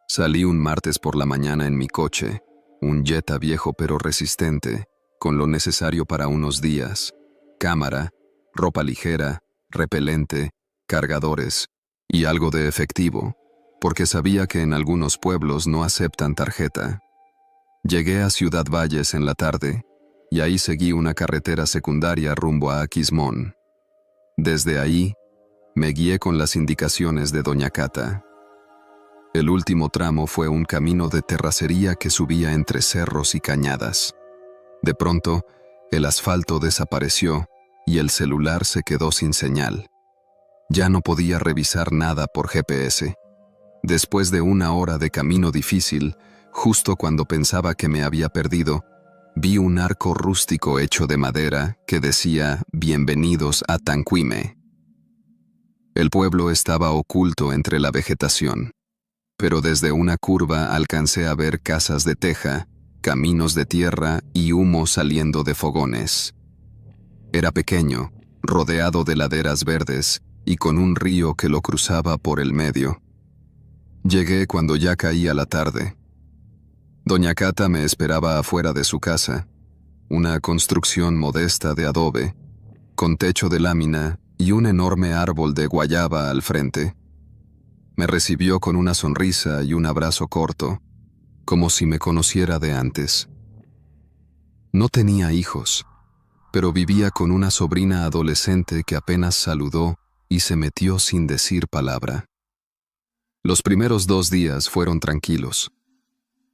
Salí un martes por la mañana en mi coche, un Jetta viejo pero resistente, con lo necesario para unos días: cámara, ropa ligera, repelente, cargadores y algo de efectivo, porque sabía que en algunos pueblos no aceptan tarjeta. Llegué a Ciudad Valles en la tarde, y ahí seguí una carretera secundaria rumbo a Aquismón. Desde ahí, me guié con las indicaciones de Doña Cata. El último tramo fue un camino de terracería que subía entre cerros y cañadas. De pronto, el asfalto desapareció y el celular se quedó sin señal. Ya no podía revisar nada por GPS. Después de una hora de camino difícil, justo cuando pensaba que me había perdido, vi un arco rústico hecho de madera que decía «Bienvenidos a Tanquime». El pueblo estaba oculto entre la vegetación, pero desde una curva alcancé a ver casas de teja caminos de tierra y humo saliendo de fogones. Era pequeño, rodeado de laderas verdes y con un río que lo cruzaba por el medio. Llegué cuando ya caía la tarde. Doña Cata me esperaba afuera de su casa, una construcción modesta de adobe, con techo de lámina y un enorme árbol de guayaba al frente. Me recibió con una sonrisa y un abrazo corto, como si me conociera de antes. No tenía hijos, pero vivía con una sobrina adolescente que apenas saludó y se metió sin decir palabra. Los primeros 2 días fueron tranquilos.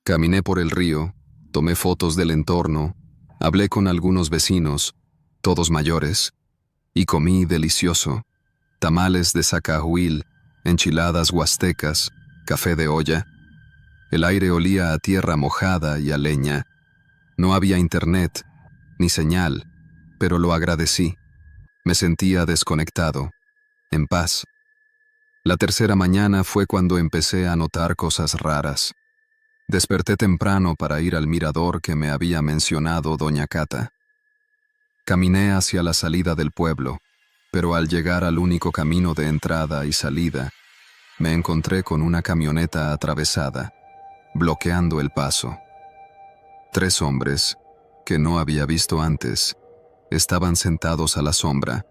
Caminé por el río, tomé fotos del entorno, hablé con algunos vecinos, todos mayores, y comí delicioso: tamales de zacahuil, enchiladas huastecas, café de olla. El aire olía a tierra mojada y a leña. No había internet, ni señal, pero lo agradecí. Me sentía desconectado, en paz. La tercera mañana fue cuando empecé a notar cosas raras. Desperté temprano para ir al mirador que me había mencionado doña Cata. Caminé hacia la salida del pueblo, pero al llegar al único camino de entrada y salida, me encontré con una camioneta atravesada, bloqueando el paso. 3 hombres, que no había visto antes, estaban sentados a la sombra,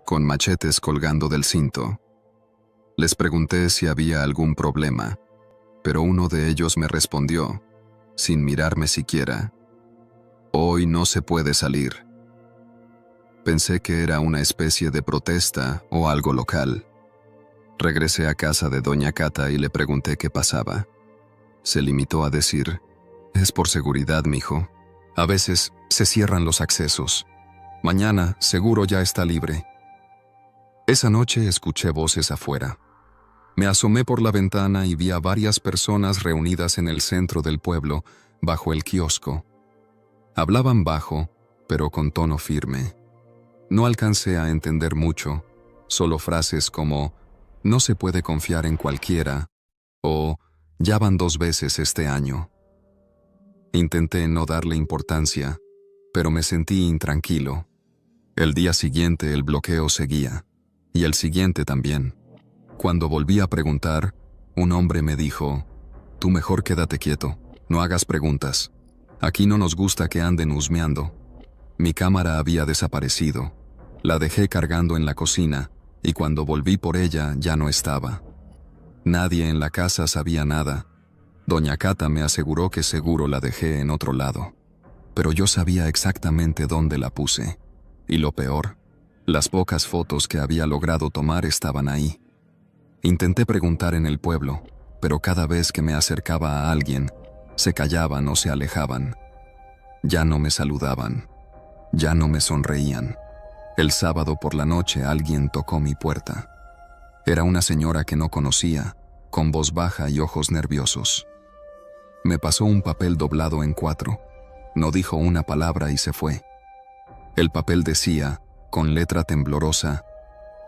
con machetes colgando del cinto. Les pregunté si había algún problema, pero uno de ellos me respondió, sin mirarme siquiera: «Hoy no se puede salir». Pensé que era una especie de protesta o algo local. Regresé a casa de doña Cata y le pregunté qué pasaba. Se limitó a decir: «Es por seguridad, mijo. A veces se cierran los accesos. Mañana seguro ya está libre». Esa noche escuché voces afuera. Me asomé por la ventana y vi a varias personas reunidas en el centro del pueblo, bajo el kiosco. Hablaban bajo, pero con tono firme. No alcancé a entender mucho, solo frases como «no se puede confiar en cualquiera» o «ya van 2 veces este año». Intenté no darle importancia, pero me sentí intranquilo. El día siguiente el bloqueo seguía, y el siguiente también. Cuando volví a preguntar, un hombre me dijo: «Tú mejor quédate quieto, no hagas preguntas. Aquí no nos gusta que anden husmeando». Mi cámara había desaparecido. La dejé cargando en la cocina, y cuando volví por ella ya no estaba. Nadie en la casa sabía nada. Doña Cata me aseguró que seguro la dejé en otro lado. Pero yo sabía exactamente dónde la puse. Y lo peor, las pocas fotos que había logrado tomar estaban ahí. Intenté preguntar en el pueblo, pero cada vez que me acercaba a alguien, se callaban o se alejaban. Ya no me saludaban. Ya no me sonreían. El sábado por la noche alguien tocó mi puerta. Era una señora que no conocía, con voz baja y ojos nerviosos. Me pasó un papel doblado en 4. No dijo una palabra y se fue. El papel decía, con letra temblorosa: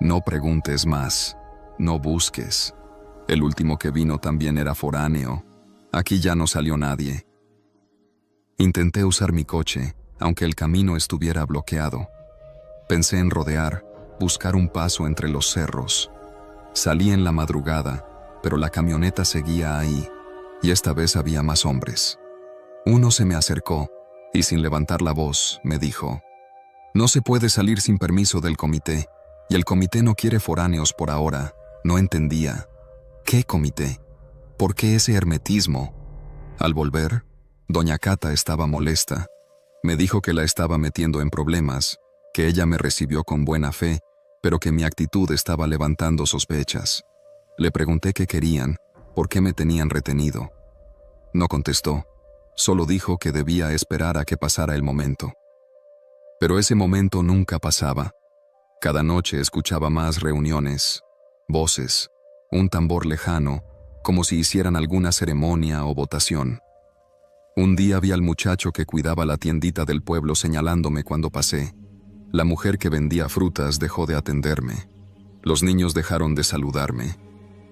«No preguntes más, no busques». El último que vino también era foráneo. Aquí ya no salió nadie. Intenté usar mi coche, aunque el camino estuviera bloqueado. Pensé en rodear, buscar un paso entre los cerros. Salí en la madrugada, pero la camioneta seguía ahí, y esta vez había más hombres. Uno se me acercó, y sin levantar la voz, me dijo: «No se puede salir sin permiso del comité, y el comité no quiere foráneos por ahora». No entendía. ¿Qué comité? ¿Por qué ese hermetismo? Al volver, doña Cata estaba molesta. Me dijo que la estaba metiendo en problemas, que ella me recibió con buena fe, pero que mi actitud estaba levantando sospechas. Le pregunté qué querían, por qué me tenían retenido. No contestó, solo dijo que debía esperar a que pasara el momento. Pero ese momento nunca pasaba. Cada noche escuchaba más reuniones, voces, un tambor lejano, como si hicieran alguna ceremonia o votación. Un día vi al muchacho que cuidaba la tiendita del pueblo señalándome cuando pasé. La mujer que vendía frutas dejó de atenderme. Los niños dejaron de saludarme.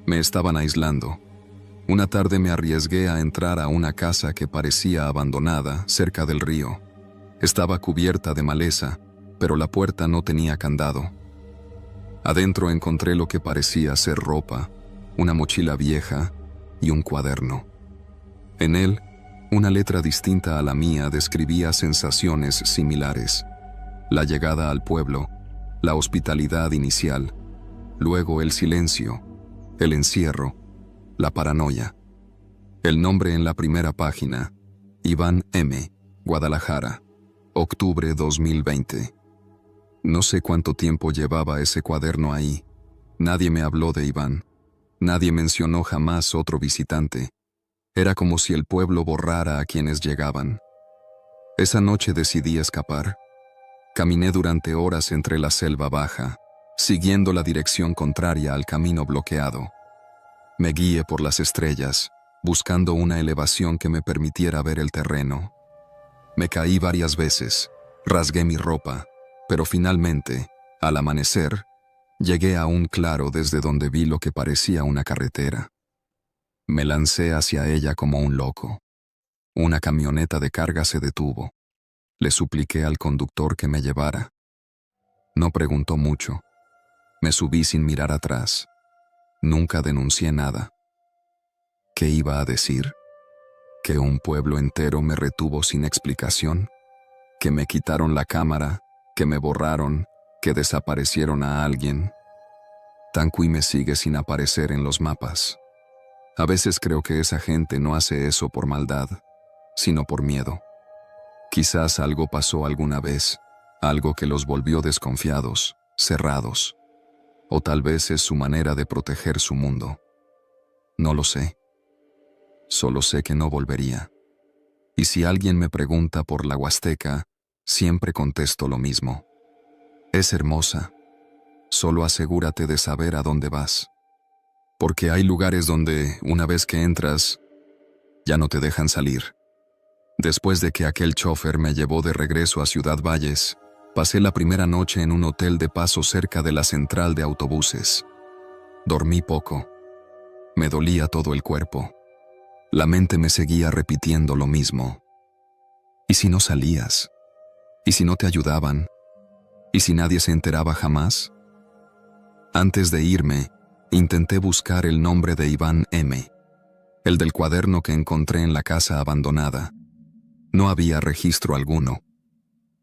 Me estaban aislando. Una tarde me arriesgué a entrar a una casa que parecía abandonada cerca del río. Estaba cubierta de maleza, pero la puerta no tenía candado. Adentro encontré lo que parecía ser ropa, una mochila vieja y un cuaderno. En él, una letra distinta a la mía describía sensaciones similares: la llegada al pueblo, la hospitalidad inicial, luego el silencio, el encierro, la paranoia. El nombre en la primera página: Iván M., Guadalajara, octubre 2020. No sé cuánto tiempo llevaba ese cuaderno ahí. Nadie me habló de Iván. Nadie mencionó jamás otro visitante. Era como si el pueblo borrara a quienes llegaban. Esa noche decidí escapar. Caminé durante horas entre la selva baja, siguiendo la dirección contraria al camino bloqueado. Me guié por las estrellas, buscando una elevación que me permitiera ver el terreno. Me caí varias veces, rasgué mi ropa, pero finalmente, al amanecer, llegué a un claro desde donde vi lo que parecía una carretera. Me lancé hacia ella como un loco. Una camioneta de carga se detuvo. Le supliqué al conductor que me llevara. No preguntó mucho. Me subí sin mirar atrás. Nunca denuncié nada. ¿Qué iba a decir? ¿Que un pueblo entero me retuvo sin explicación? ¿Que me quitaron la cámara? ¿Que me borraron? ¿Que desaparecieron a alguien? Tanquime sigue sin aparecer en los mapas. A veces creo que esa gente no hace eso por maldad, sino por miedo. Quizás algo pasó alguna vez, algo que los volvió desconfiados, cerrados. O tal vez es su manera de proteger su mundo. No lo sé. Solo sé que no volvería. Y si alguien me pregunta por la Huasteca, siempre contesto lo mismo. Es hermosa. Solo asegúrate de saber a dónde vas. Porque hay lugares donde, una vez que entras, ya no te dejan salir. Después de que aquel chofer me llevó de regreso a Ciudad Valles, pasé la primera noche en un hotel de paso cerca de la central de autobuses. Dormí poco. Me dolía todo el cuerpo. La mente me seguía repitiendo lo mismo. ¿Y si no salías? ¿Y si no te ayudaban? ¿Y si nadie se enteraba jamás? Antes de irme, intenté buscar el nombre de Iván M., el del cuaderno que encontré en la casa abandonada. No había registro alguno.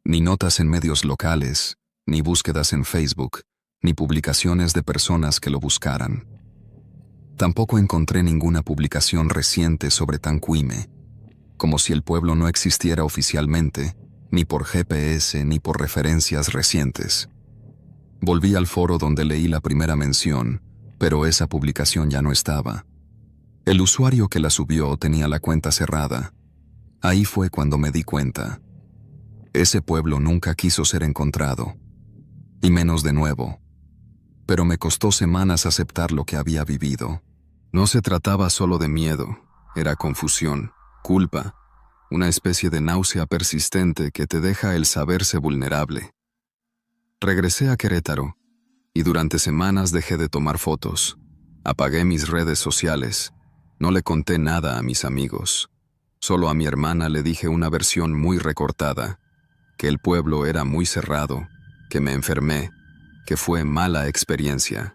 Ni notas en medios locales, ni búsquedas en Facebook, ni publicaciones de personas que lo buscaran. Tampoco encontré ninguna publicación reciente sobre Tanquime, como si el pueblo no existiera oficialmente, ni por GPS ni por referencias recientes. Volví al foro donde leí la primera mención, pero esa publicación ya no estaba. El usuario que la subió tenía la cuenta cerrada. Ahí fue cuando me di cuenta. Ese pueblo nunca quiso ser encontrado, y menos de nuevo. Pero me costó semanas aceptar lo que había vivido. No se trataba solo de miedo, era confusión, culpa, una especie de náusea persistente que te deja el saberse vulnerable. Regresé a Querétaro, y durante semanas dejé de tomar fotos. Apagué mis redes sociales. No le conté nada a mis amigos. Solo a mi hermana le dije una versión muy recortada, que el pueblo era muy cerrado, que me enfermé, que fue mala experiencia.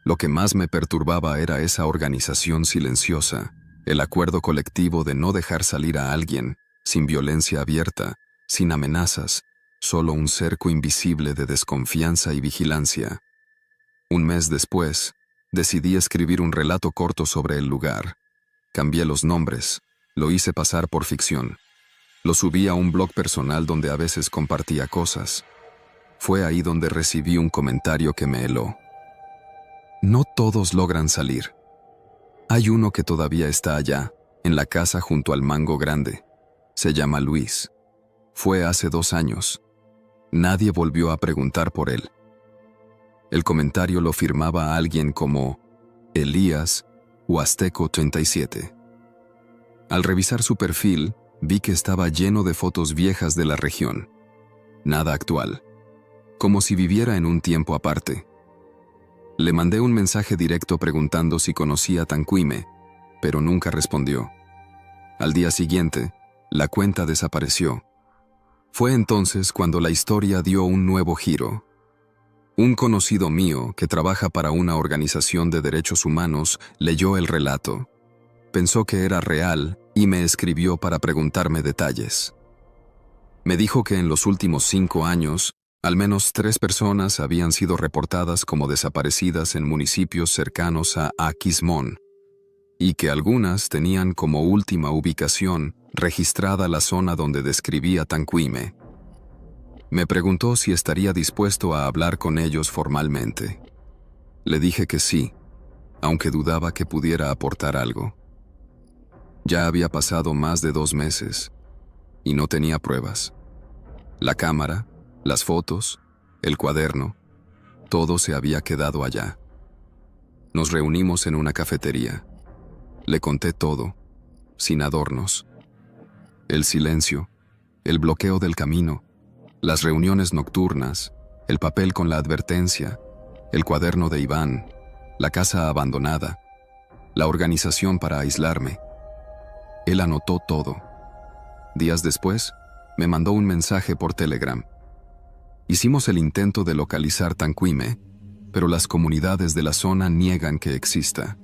Lo que más me perturbaba era esa organización silenciosa, el acuerdo colectivo de no dejar salir a alguien, sin violencia abierta, sin amenazas, solo un cerco invisible de desconfianza y vigilancia. Un mes después, decidí escribir un relato corto sobre el lugar. Cambié los nombres, lo hice pasar por ficción. Lo subí a un blog personal donde a veces compartía cosas. Fue ahí donde recibí un comentario que me heló. No todos logran salir. Hay uno que todavía está allá, en la casa junto al mango grande. Se llama Luis. Fue hace 2 años. Nadie volvió a preguntar por él. El comentario lo firmaba alguien como Elías Huasteco 37. Al revisar su perfil, vi que estaba lleno de fotos viejas de la región. Nada actual. Como si viviera en un tiempo aparte. Le mandé un mensaje directo preguntando si conocía Tanquime, pero nunca respondió. Al día siguiente, la cuenta desapareció. Fue entonces cuando la historia dio un nuevo giro. Un conocido mío, que trabaja para una organización de derechos humanos, leyó el relato. Pensó que era real y me escribió para preguntarme detalles. Me dijo que en los últimos 5 años, al menos 3 personas habían sido reportadas como desaparecidas en municipios cercanos a Aquismón, y que algunas tenían como última ubicación registrada la zona donde describía Tanquime. Me preguntó si estaría dispuesto a hablar con ellos formalmente. Le dije que sí, aunque dudaba que pudiera aportar algo. Ya había pasado más de 2 meses y no tenía pruebas. La cámara, las fotos, el cuaderno, todo se había quedado allá. Nos reunimos en una cafetería. Le conté todo, sin adornos. El silencio, el bloqueo del camino, las reuniones nocturnas, el papel con la advertencia, el cuaderno de Iván, la casa abandonada, la organización para aislarme. Él anotó todo. Días después, me mandó un mensaje por Telegram. Hicimos el intento de localizar Tanquime, pero las comunidades de la zona niegan que exista.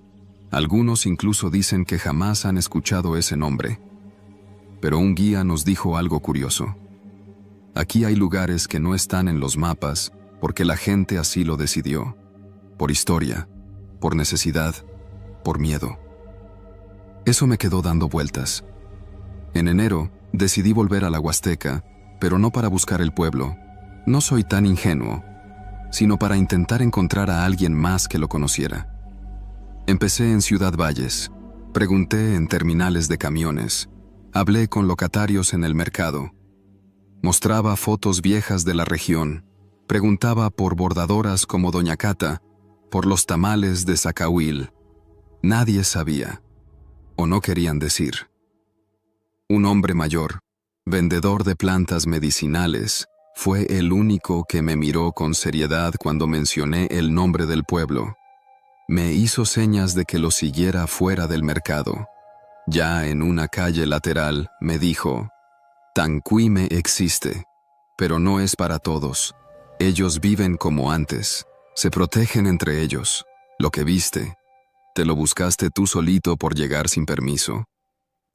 Algunos incluso dicen que jamás han escuchado ese nombre. Pero un guía nos dijo algo curioso. Aquí hay lugares que no están en los mapas porque la gente así lo decidió. Por historia, por necesidad, por miedo. Eso me quedó dando vueltas. En enero, decidí volver a la Huasteca, pero no para buscar el pueblo. No soy tan ingenuo, sino para intentar encontrar a alguien más que lo conociera. Empecé en Ciudad Valles, pregunté en terminales de camiones, hablé con locatarios en el mercado, mostraba fotos viejas de la región, preguntaba por bordadoras como Doña Cata, por los tamales de Zacahuil. Nadie sabía, o no querían decir. Un hombre mayor, vendedor de plantas medicinales, fue el único que me miró con seriedad cuando mencioné el nombre del pueblo. Me hizo señas de que lo siguiera fuera del mercado. Ya en una calle lateral, me dijo: Tanquime existe, pero no es para todos. Ellos viven como antes, se protegen entre ellos. Lo que viste, te lo buscaste tú solito por llegar sin permiso.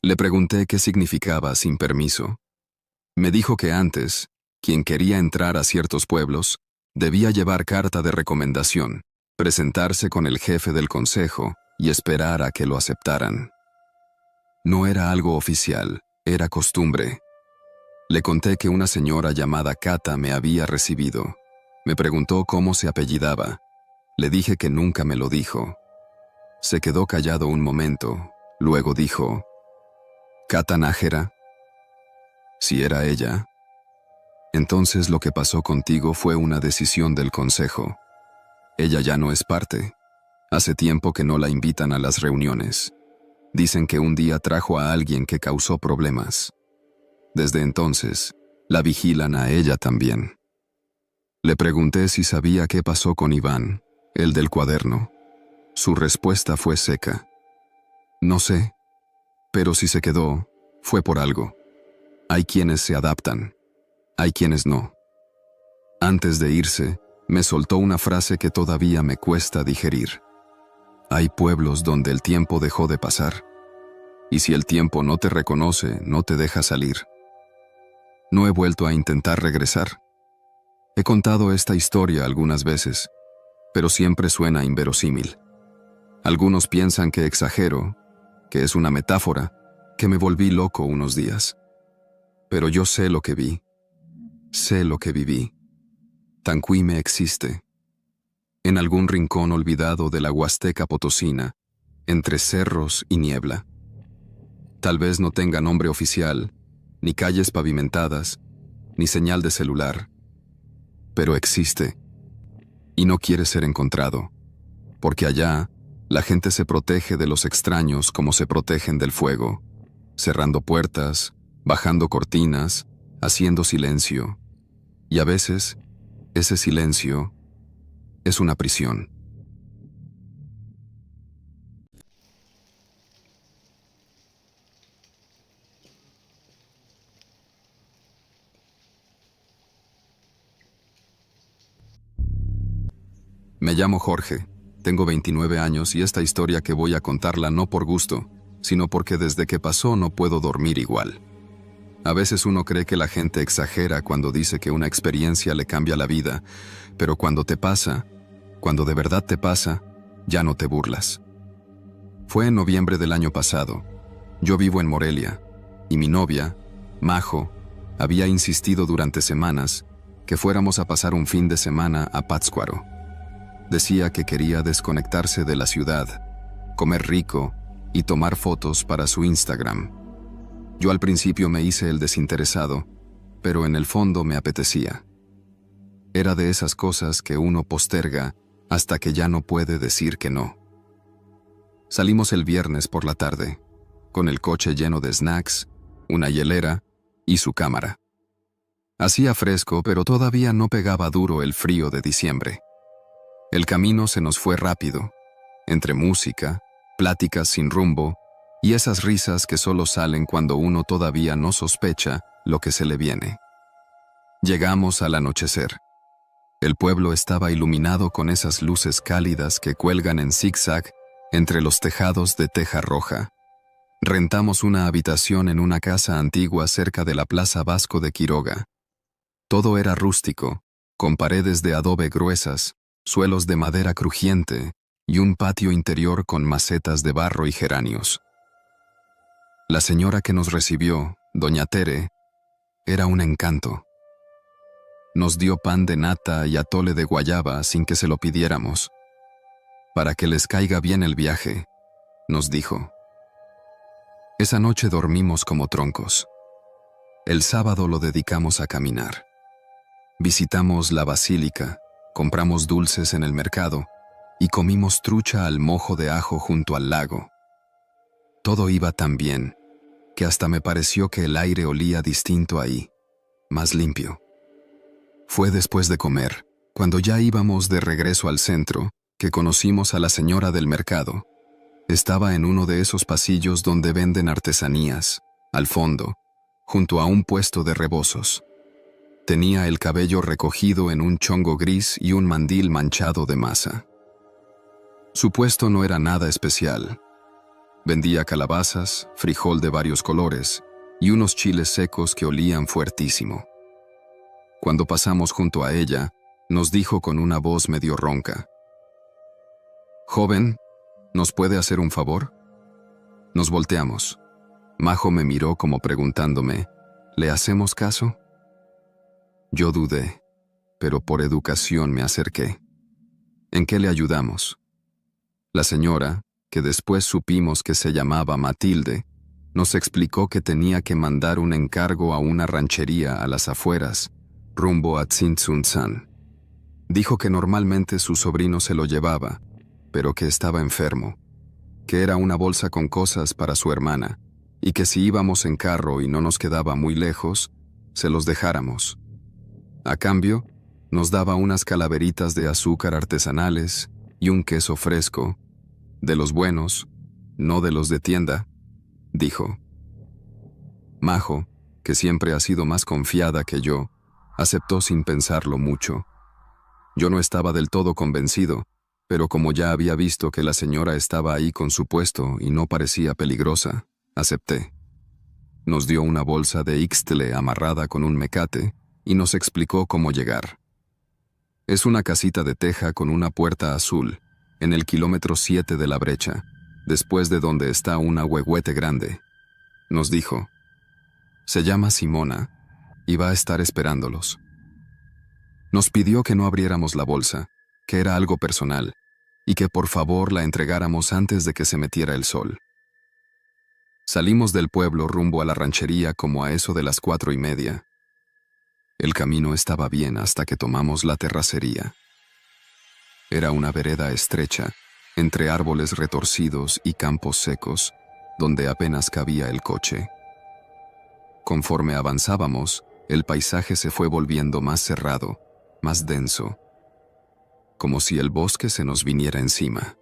Le pregunté qué significaba sin permiso. Me dijo que antes, quien quería entrar a ciertos pueblos, debía llevar carta de recomendación, presentarse con el jefe del consejo y esperar a que lo aceptaran. No era algo oficial, era costumbre. Le conté que una señora llamada Cata me había recibido. Me preguntó cómo se apellidaba. Le dije que nunca me lo dijo. Se quedó callado un momento, luego dijo: ¿Cata Nájera? Si era ella, entonces lo que pasó contigo fue una decisión del consejo. Ella ya no es parte. Hace tiempo que no la invitan a las reuniones. Dicen que un día trajo a alguien que causó problemas. Desde entonces, la vigilan a ella también. Le pregunté si sabía qué pasó con Iván, el del cuaderno. Su respuesta fue seca. No sé, pero si se quedó, fue por algo. Hay quienes se adaptan, hay quienes no. Antes de irse, me soltó una frase que todavía me cuesta digerir. Hay pueblos donde el tiempo dejó de pasar, y si el tiempo no te reconoce, no te deja salir. No he vuelto a intentar regresar. He contado esta historia algunas veces, pero siempre suena inverosímil. Algunos piensan que exagero, que es una metáfora, que me volví loco unos días. Pero yo sé lo que vi, sé lo que viví. Tanquime existe. En algún rincón olvidado de la Huasteca Potosina, entre cerros y niebla. Tal vez no tenga nombre oficial, ni calles pavimentadas, ni señal de celular, pero existe, y no quiere ser encontrado, porque allá la gente se protege de los extraños como se protegen del fuego, cerrando puertas, bajando cortinas, haciendo silencio, y a veces ese silencio es una prisión. Me llamo Jorge, tengo 29 años y esta historia que voy a contarla no por gusto, sino porque desde que pasó no puedo dormir igual. A veces uno cree que la gente exagera cuando dice que una experiencia le cambia la vida, pero cuando te pasa, cuando de verdad te pasa, ya no te burlas. Fue en noviembre del año pasado. Yo vivo en Morelia, y mi novia, Majo, había insistido durante semanas que fuéramos a pasar un fin de semana a Pátzcuaro. Decía que quería desconectarse de la ciudad, comer rico y tomar fotos para su Instagram. Yo al principio me hice el desinteresado, pero en el fondo me apetecía. Era de esas cosas que uno posterga hasta que ya no puede decir que no. Salimos el viernes por la tarde, con el coche lleno de snacks, una hielera y su cámara. Hacía fresco, pero todavía no pegaba duro el frío de diciembre. El camino se nos fue rápido, entre música, pláticas sin rumbo y esas risas que solo salen cuando uno todavía no sospecha lo que se le viene. Llegamos al anochecer. El pueblo estaba iluminado con esas luces cálidas que cuelgan en zigzag entre los tejados de teja roja. Rentamos una habitación en una casa antigua cerca de la Plaza Vasco de Quiroga. Todo era rústico, con paredes de adobe gruesas, suelos de madera crujiente y un patio interior con macetas de barro y geranios. La señora que nos recibió, doña Tere, era un encanto. Nos dio pan de nata y atole de guayaba sin que se lo pidiéramos. Para que les caiga bien el viaje, nos dijo. Esa noche dormimos como troncos. El sábado lo dedicamos a caminar. Visitamos la basílica, compramos dulces en el mercado y comimos trucha al mojo de ajo junto al lago. Todo iba tan bien que hasta me pareció que el aire olía distinto ahí, más limpio. Fue después de comer, cuando ya íbamos de regreso al centro, que conocimos a la señora del mercado. Estaba en uno de esos pasillos donde venden artesanías, al fondo, junto a un puesto de rebozos. Tenía el cabello recogido en un chongo gris y un mandil manchado de masa. Su puesto no era nada especial. Vendía calabazas, frijol de varios colores y unos chiles secos que olían fuertísimo. Cuando pasamos junto a ella, nos dijo con una voz medio ronca: «Joven, ¿nos puede hacer un favor?». Nos volteamos. Majo me miró como preguntándome: «¿Le hacemos caso?». Yo dudé, pero por educación me acerqué. ¿En qué le ayudamos? La señora, que después supimos que se llamaba Matilde, nos explicó que tenía que mandar un encargo a una ranchería a las afueras, rumbo a Tzintzuntzan. Dijo que normalmente su sobrino se lo llevaba, pero que estaba enfermo, que era una bolsa con cosas para su hermana, y que si íbamos en carro y no nos quedaba muy lejos, se los dejáramos. A cambio, nos daba unas calaveritas de azúcar artesanales y un queso fresco, de los buenos, no de los de tienda, dijo. Majo, que siempre ha sido más confiada que yo, aceptó sin pensarlo mucho. Yo no estaba del todo convencido, pero como ya había visto que la señora estaba ahí con su puesto y no parecía peligrosa, acepté. Nos dio una bolsa de ixtle amarrada con un mecate y nos explicó cómo llegar. Es una casita de teja con una puerta azul, en el kilómetro 7 de la brecha, después de donde está un ahuehuete grande. Nos dijo, se llama Simona y va a estar esperándolos. Nos pidió que no abriéramos la bolsa, que era algo personal, y que por favor la entregáramos antes de que se metiera el sol. Salimos del pueblo rumbo a la ranchería como a eso de las 4:30. El camino estaba bien hasta que tomamos la terracería. Era una vereda estrecha, entre árboles retorcidos y campos secos, donde apenas cabía el coche. Conforme avanzábamos, el paisaje se fue volviendo más cerrado, más denso, como si el bosque se nos viniera encima.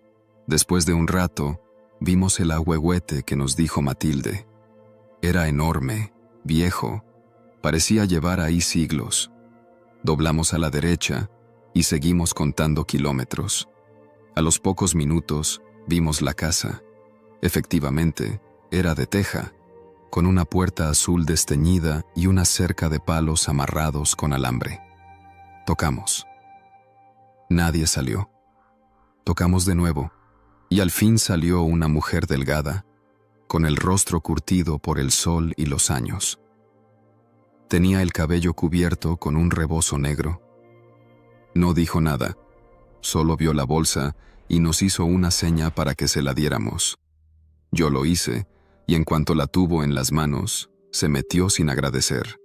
Después de un rato, vimos el ahuehuete que nos dijo Matilde. Era enorme, viejo, parecía llevar ahí siglos. Doblamos a la derecha y seguimos contando kilómetros. A los pocos minutos vimos la casa. Efectivamente, era de teja, con una puerta azul desteñida y una cerca de palos amarrados con alambre. Tocamos. Nadie salió. Tocamos de nuevo, y al fin salió una mujer delgada, con el rostro curtido por el sol y los años. Tenía el cabello cubierto con un rebozo negro. No dijo nada, solo vio la bolsa y nos hizo una seña para que se la diéramos. Yo lo hice, y en cuanto la tuvo en las manos, se metió sin agradecer.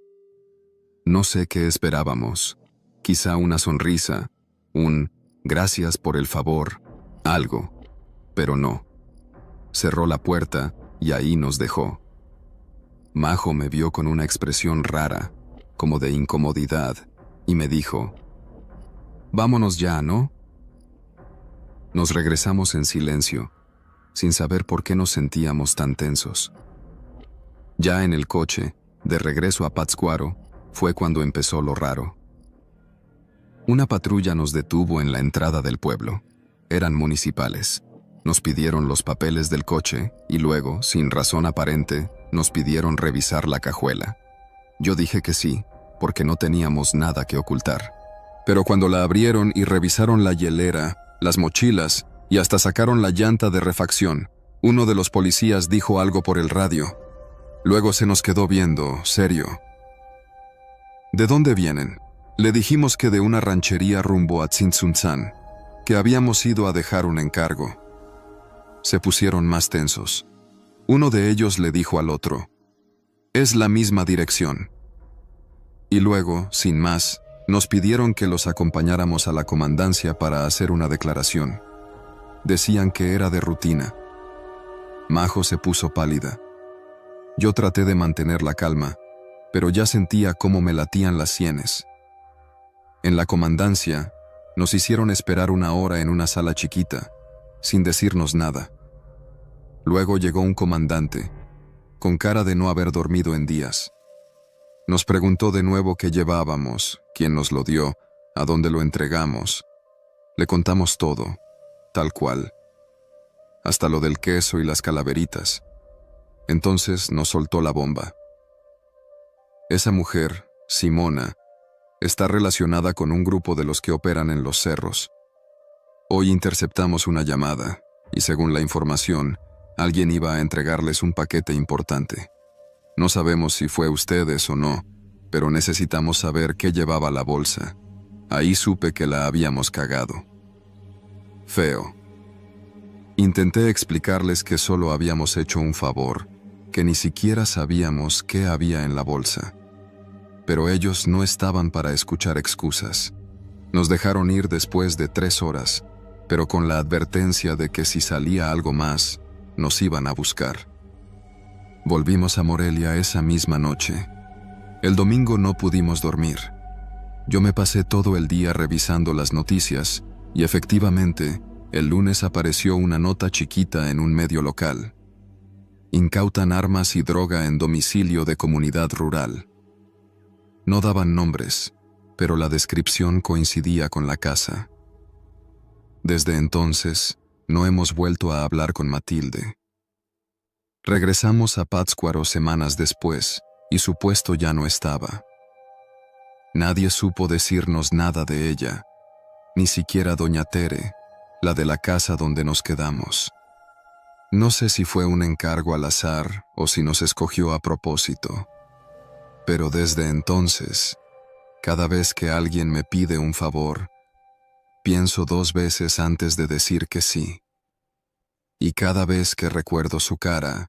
No sé qué esperábamos, quizá una sonrisa, un «gracias por el favor», algo, pero no. Cerró la puerta y ahí nos dejó. Majo me vio con una expresión rara, como de incomodidad, y me dijo: «Vámonos ya, ¿no?». Nos regresamos en silencio, sin saber por qué nos sentíamos tan tensos. Ya en el coche, de regreso a Pátzcuaro, fue cuando empezó lo raro. Una patrulla nos detuvo en la entrada del pueblo. Eran municipales. Nos pidieron los papeles del coche y luego, sin razón aparente, nos pidieron revisar la cajuela. Yo dije que sí, porque no teníamos nada que ocultar. Pero cuando la abrieron y revisaron la hielera, las mochilas y hasta sacaron la llanta de refacción, uno de los policías dijo algo por el radio. Luego se nos quedó viendo, serio. «¿De dónde vienen?». Le dijimos que de una ranchería rumbo a Tzintzuntzán, que habíamos ido a dejar un encargo. Se pusieron más tensos. Uno de ellos le dijo al otro: «Es la misma dirección». Y luego, sin más, nos pidieron que los acompañáramos a la comandancia para hacer una declaración. Decían que era de rutina. Majo se puso pálida. Yo traté de mantener la calma, pero ya sentía cómo me latían las sienes. En la comandancia, nos hicieron esperar 1 hora en una sala chiquita, sin decirnos nada. Luego llegó un comandante, con cara de no haber dormido en días. Nos preguntó de nuevo qué llevábamos, quién nos lo dio, a dónde lo entregamos. Le contamos todo, tal cual, hasta lo del queso y las calaveritas. Entonces nos soltó la bomba. Esa mujer, Simona, está relacionada con un grupo de los que operan en los cerros. Hoy interceptamos una llamada, y según la información, alguien iba a entregarles un paquete importante. No sabemos si fue ustedes o no, pero necesitamos saber qué llevaba la bolsa. Ahí supe que la habíamos cagado. Feo. Intenté explicarles que solo habíamos hecho un favor, que ni siquiera sabíamos qué había en la bolsa. Pero ellos no estaban para escuchar excusas. Nos dejaron ir después de 3 horas, pero con la advertencia de que si salía algo más, nos iban a buscar. Volvimos a Morelia esa misma noche. El domingo no pudimos dormir. Yo me pasé todo el día revisando las noticias y efectivamente, el lunes apareció una nota chiquita en un medio local. Incautan armas y droga en domicilio de comunidad rural. No daban nombres, pero la descripción coincidía con la casa. Desde entonces, no hemos vuelto a hablar con Matilde. Regresamos a Pátzcuaro semanas después, y su puesto ya no estaba. Nadie supo decirnos nada de ella, ni siquiera doña Tere, la de la casa donde nos quedamos. No sé si fue un encargo al azar o si nos escogió a propósito. Pero desde entonces, cada vez que alguien me pide un favor, pienso 2 veces antes de decir que sí. Y cada vez que recuerdo su cara,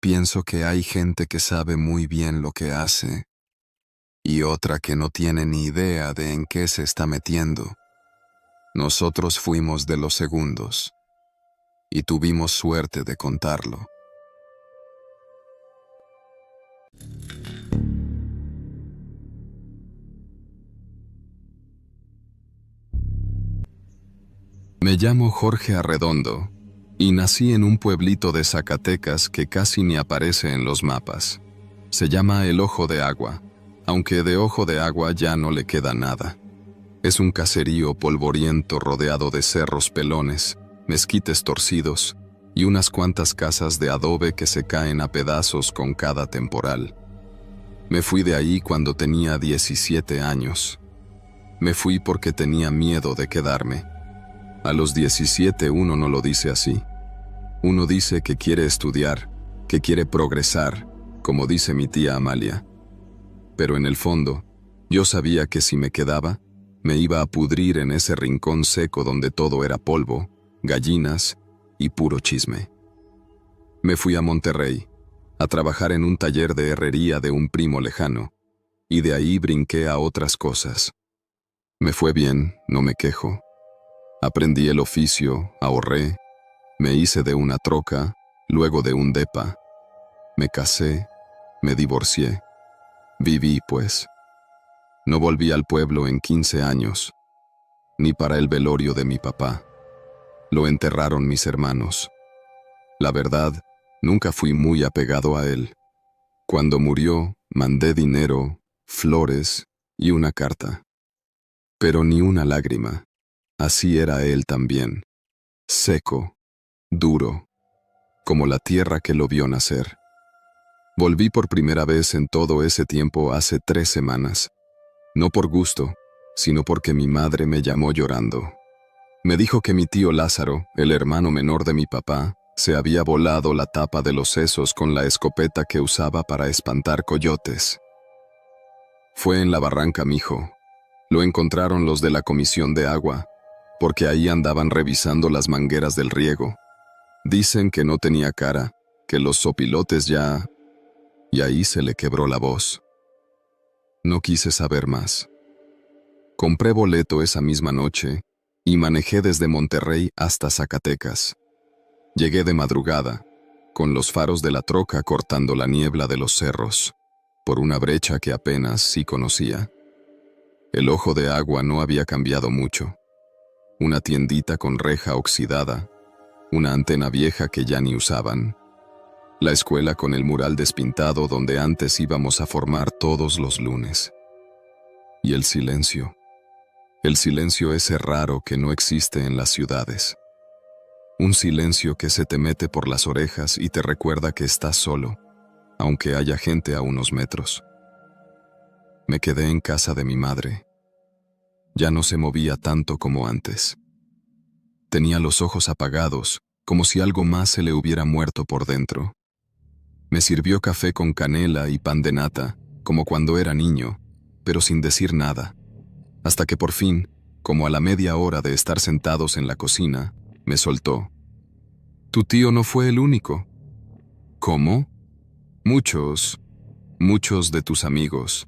pienso que hay gente que sabe muy bien lo que hace y otra que no tiene ni idea de en qué se está metiendo. Nosotros fuimos de los segundos y tuvimos suerte de contarlo. Me llamo Jorge Arredondo y nací en un pueblito de Zacatecas que casi ni aparece en los mapas. Se llama El Ojo de Agua, aunque de Ojo de Agua ya no le queda nada. Es un caserío polvoriento rodeado de cerros pelones, mezquites torcidos y unas cuantas casas de adobe que se caen a pedazos con cada temporal. Me fui de ahí cuando tenía 17 años. Me fui porque tenía miedo de quedarme. A los 17 uno no lo dice así. Uno dice que quiere estudiar, que quiere progresar, como dice mi tía Amalia. Pero en el fondo, yo sabía que si me quedaba, me iba a pudrir en ese rincón seco donde todo era polvo, gallinas y puro chisme. Me fui a Monterrey, a trabajar en un taller de herrería de un primo lejano, y de ahí brinqué a otras cosas. Me fue bien, no me quejo. Aprendí el oficio, ahorré, me hice de una troca, luego de un depa. Me casé, me divorcié. Viví, pues. No volví al pueblo en 15 años, ni para el velorio de mi papá. Lo enterraron mis hermanos. La verdad, nunca fui muy apegado a él. Cuando murió, mandé dinero, flores y una carta. Pero ni una lágrima. Así era él también. Seco, duro, como la tierra que lo vio nacer. Volví por primera vez en todo ese tiempo hace 3 semanas. No por gusto, sino porque mi madre me llamó llorando. Me dijo que mi tío Lázaro, el hermano menor de mi papá, se había volado la tapa de los sesos con la escopeta que usaba para espantar coyotes. Fue en la barranca, mijo. Lo encontraron los de la Comisión de Agua, porque ahí andaban revisando las mangueras del riego. Dicen que no tenía cara, que los sopilotes ya... Y ahí se le quebró la voz. No quise saber más. Compré boleto esa misma noche y manejé desde Monterrey hasta Zacatecas. Llegué de madrugada, con los faros de la troca cortando la niebla de los cerros, por una brecha que apenas sí conocía. El ojo de agua no había cambiado mucho. Una tiendita con reja oxidada, una antena vieja que ya ni usaban, la escuela con el mural despintado donde antes íbamos a formar todos los lunes. Y el silencio ese raro que no existe en las ciudades. Un silencio que se te mete por las orejas y te recuerda que estás solo, aunque haya gente a unos metros. Me quedé en casa de mi madre. Ya no se movía tanto como antes. Tenía los ojos apagados, como si algo más se le hubiera muerto por dentro. Me sirvió café con canela y pan de nata, como cuando era niño, pero sin decir nada, hasta que por fin, como a la media hora de estar sentados en la cocina, me soltó. «Tu tío no fue el único». «¿Cómo?» Muchos de tus amigos,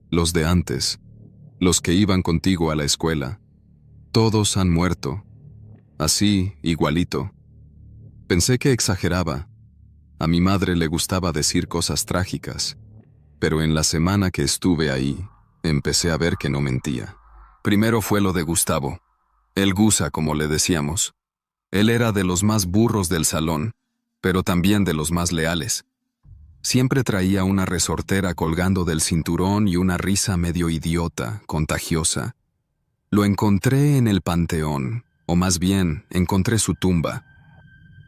los de antes, los que iban contigo a la escuela, todos han muerto, así, igualito». Pensé que exageraba. A mi madre le gustaba decir cosas trágicas, pero en la semana que estuve ahí, empecé a ver que no mentía. Primero fue lo de Gustavo, el Gusa, como le decíamos. Él era de los más burros del salón, pero también de los más leales. Siempre traía una resortera colgando del cinturón y una risa medio idiota, contagiosa. Lo encontré en el panteón, o más bien, encontré su tumba.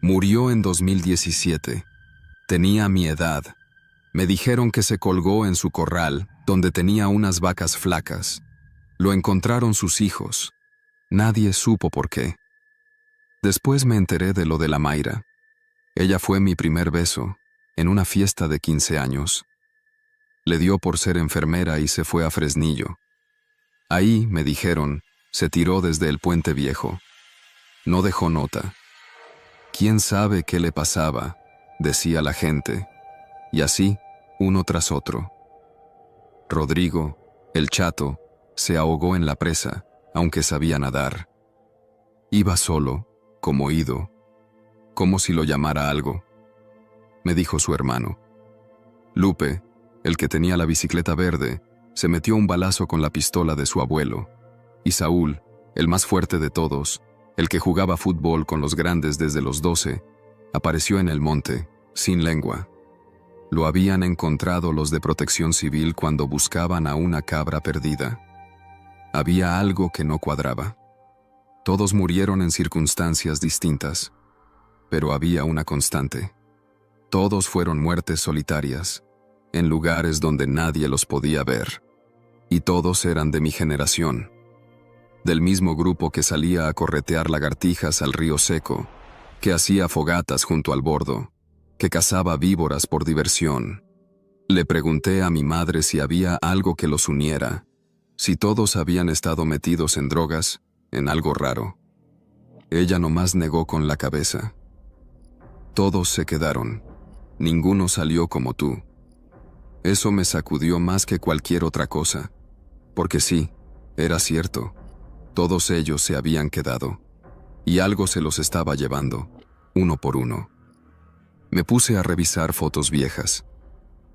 Murió en 2017. Tenía mi edad. Me dijeron que se colgó en su corral, donde tenía unas vacas flacas. Lo encontraron sus hijos. Nadie supo por qué. Después me enteré de lo de la Mayra. Ella fue mi primer beso, en una fiesta de 15 años. Le dio por ser enfermera y se fue a Fresnillo. Ahí, me dijeron, se tiró desde el puente viejo. No dejó nota. ¿Quién sabe qué le pasaba?, decía la gente, y así, uno tras otro. Rodrigo, el chato, se ahogó en la presa, aunque sabía nadar. Iba solo, como ido, como si lo llamara algo. Me dijo su hermano. Lupe, el que tenía la bicicleta verde, se metió un balazo con la pistola de su abuelo, y Saúl, el más fuerte de todos, el que jugaba fútbol con los grandes desde los 12, apareció en el monte, sin lengua. Lo habían encontrado los de Protección Civil cuando buscaban a una cabra perdida. Había algo que no cuadraba. Todos murieron en circunstancias distintas, pero había una constante. Todos fueron muertes solitarias, en lugares donde nadie los podía ver. Y todos eran de mi generación, del mismo grupo que salía a corretear lagartijas al río seco, que hacía fogatas junto al bordo, que cazaba víboras por diversión. Le pregunté a mi madre si había algo que los uniera, si todos habían estado metidos en drogas, en algo raro. Ella nomás negó con la cabeza. Todos se quedaron. Ninguno salió como tú. Eso me sacudió más que cualquier otra cosa, porque sí, era cierto. Todos ellos se habían quedado, y algo se los estaba llevando, uno por uno. Me puse a revisar fotos viejas.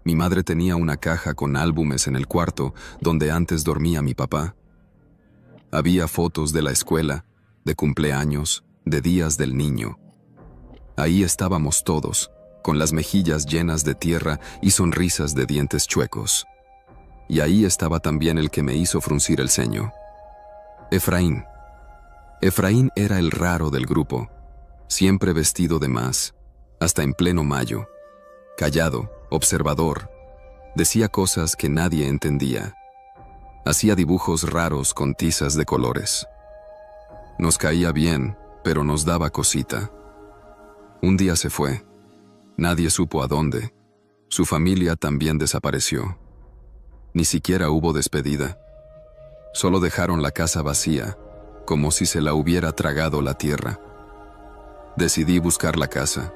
Mi madre tenía una caja con álbumes en el cuarto donde antes dormía mi papá. Había fotos de la escuela, de cumpleaños, de días del niño. Ahí estábamos todos, con las mejillas llenas de tierra y sonrisas de dientes chuecos. Y ahí estaba también el que me hizo fruncir el ceño. Efraín. Efraín era el raro del grupo, siempre vestido de más, hasta en pleno mayo. Callado, observador, decía cosas que nadie entendía. Hacía dibujos raros con tizas de colores. Nos caía bien, pero nos daba cosita. Un día se fue. Nadie supo a dónde. Su familia también desapareció. Ni siquiera hubo despedida. Solo dejaron la casa vacía, como si se la hubiera tragado la tierra. Decidí buscar la casa.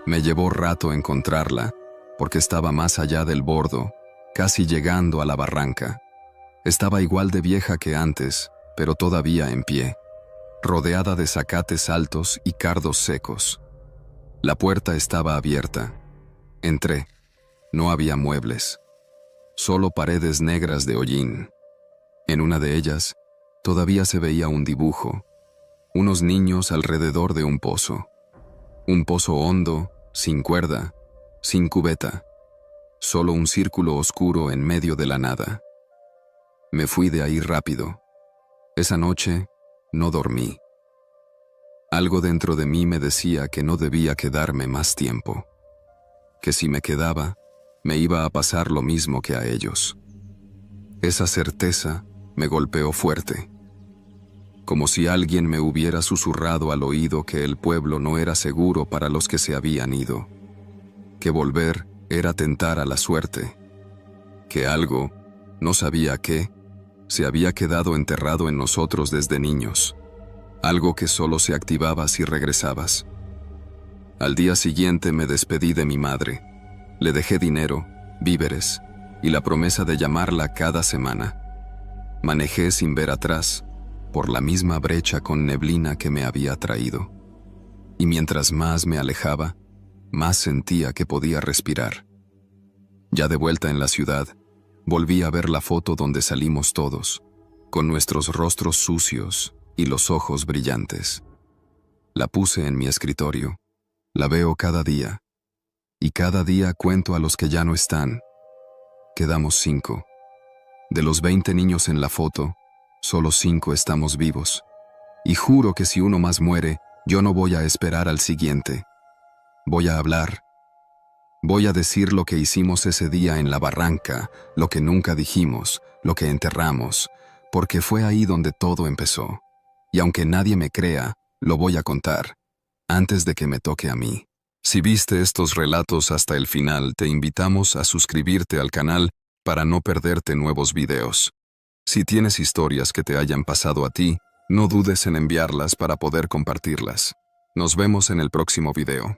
Me llevó rato encontrarla, porque estaba más allá del bordo, casi llegando a la barranca. Estaba igual de vieja que antes, pero todavía en pie, rodeada de zacates altos y cardos secos. La puerta estaba abierta. Entré. No había muebles, solo paredes negras de hollín. En una de ellas, todavía se veía un dibujo, unos niños alrededor de un pozo. Un pozo hondo, sin cuerda, sin cubeta, solo un círculo oscuro en medio de la nada. Me fui de ahí rápido. Esa noche no dormí. Algo dentro de mí me decía que no debía quedarme más tiempo, que si me quedaba, me iba a pasar lo mismo que a ellos. Esa certeza me golpeó fuerte, como si alguien me hubiera susurrado al oído que el pueblo no era seguro para los que se habían ido, que volver era tentar a la suerte, que algo, no sabía qué, se había quedado enterrado en nosotros desde niños, algo que solo se activaba si regresabas. Al día siguiente me despedí de mi madre, le dejé dinero, víveres y la promesa de llamarla cada semana. Manejé sin ver atrás, por la misma brecha con neblina que me había traído. Y mientras más me alejaba, más sentía que podía respirar. Ya de vuelta en la ciudad, volví a ver la foto donde salimos todos, con nuestros rostros sucios y los ojos brillantes. La puse en mi escritorio, la veo cada día, y cada día cuento a los que ya no están. Quedamos 5. De los 20 niños en la foto, solo 5 estamos vivos. Y juro que si uno más muere, yo no voy a esperar al siguiente. Voy a hablar. Voy a decir lo que hicimos ese día en la barranca, lo que nunca dijimos, lo que enterramos, porque fue ahí donde todo empezó. Y aunque nadie me crea, lo voy a contar, antes de que me toque a mí. Si viste estos relatos hasta el final, te invitamos a suscribirte al canal para no perderte nuevos videos. Si tienes historias que te hayan pasado a ti, no dudes en enviarlas para poder compartirlas. Nos vemos en el próximo video.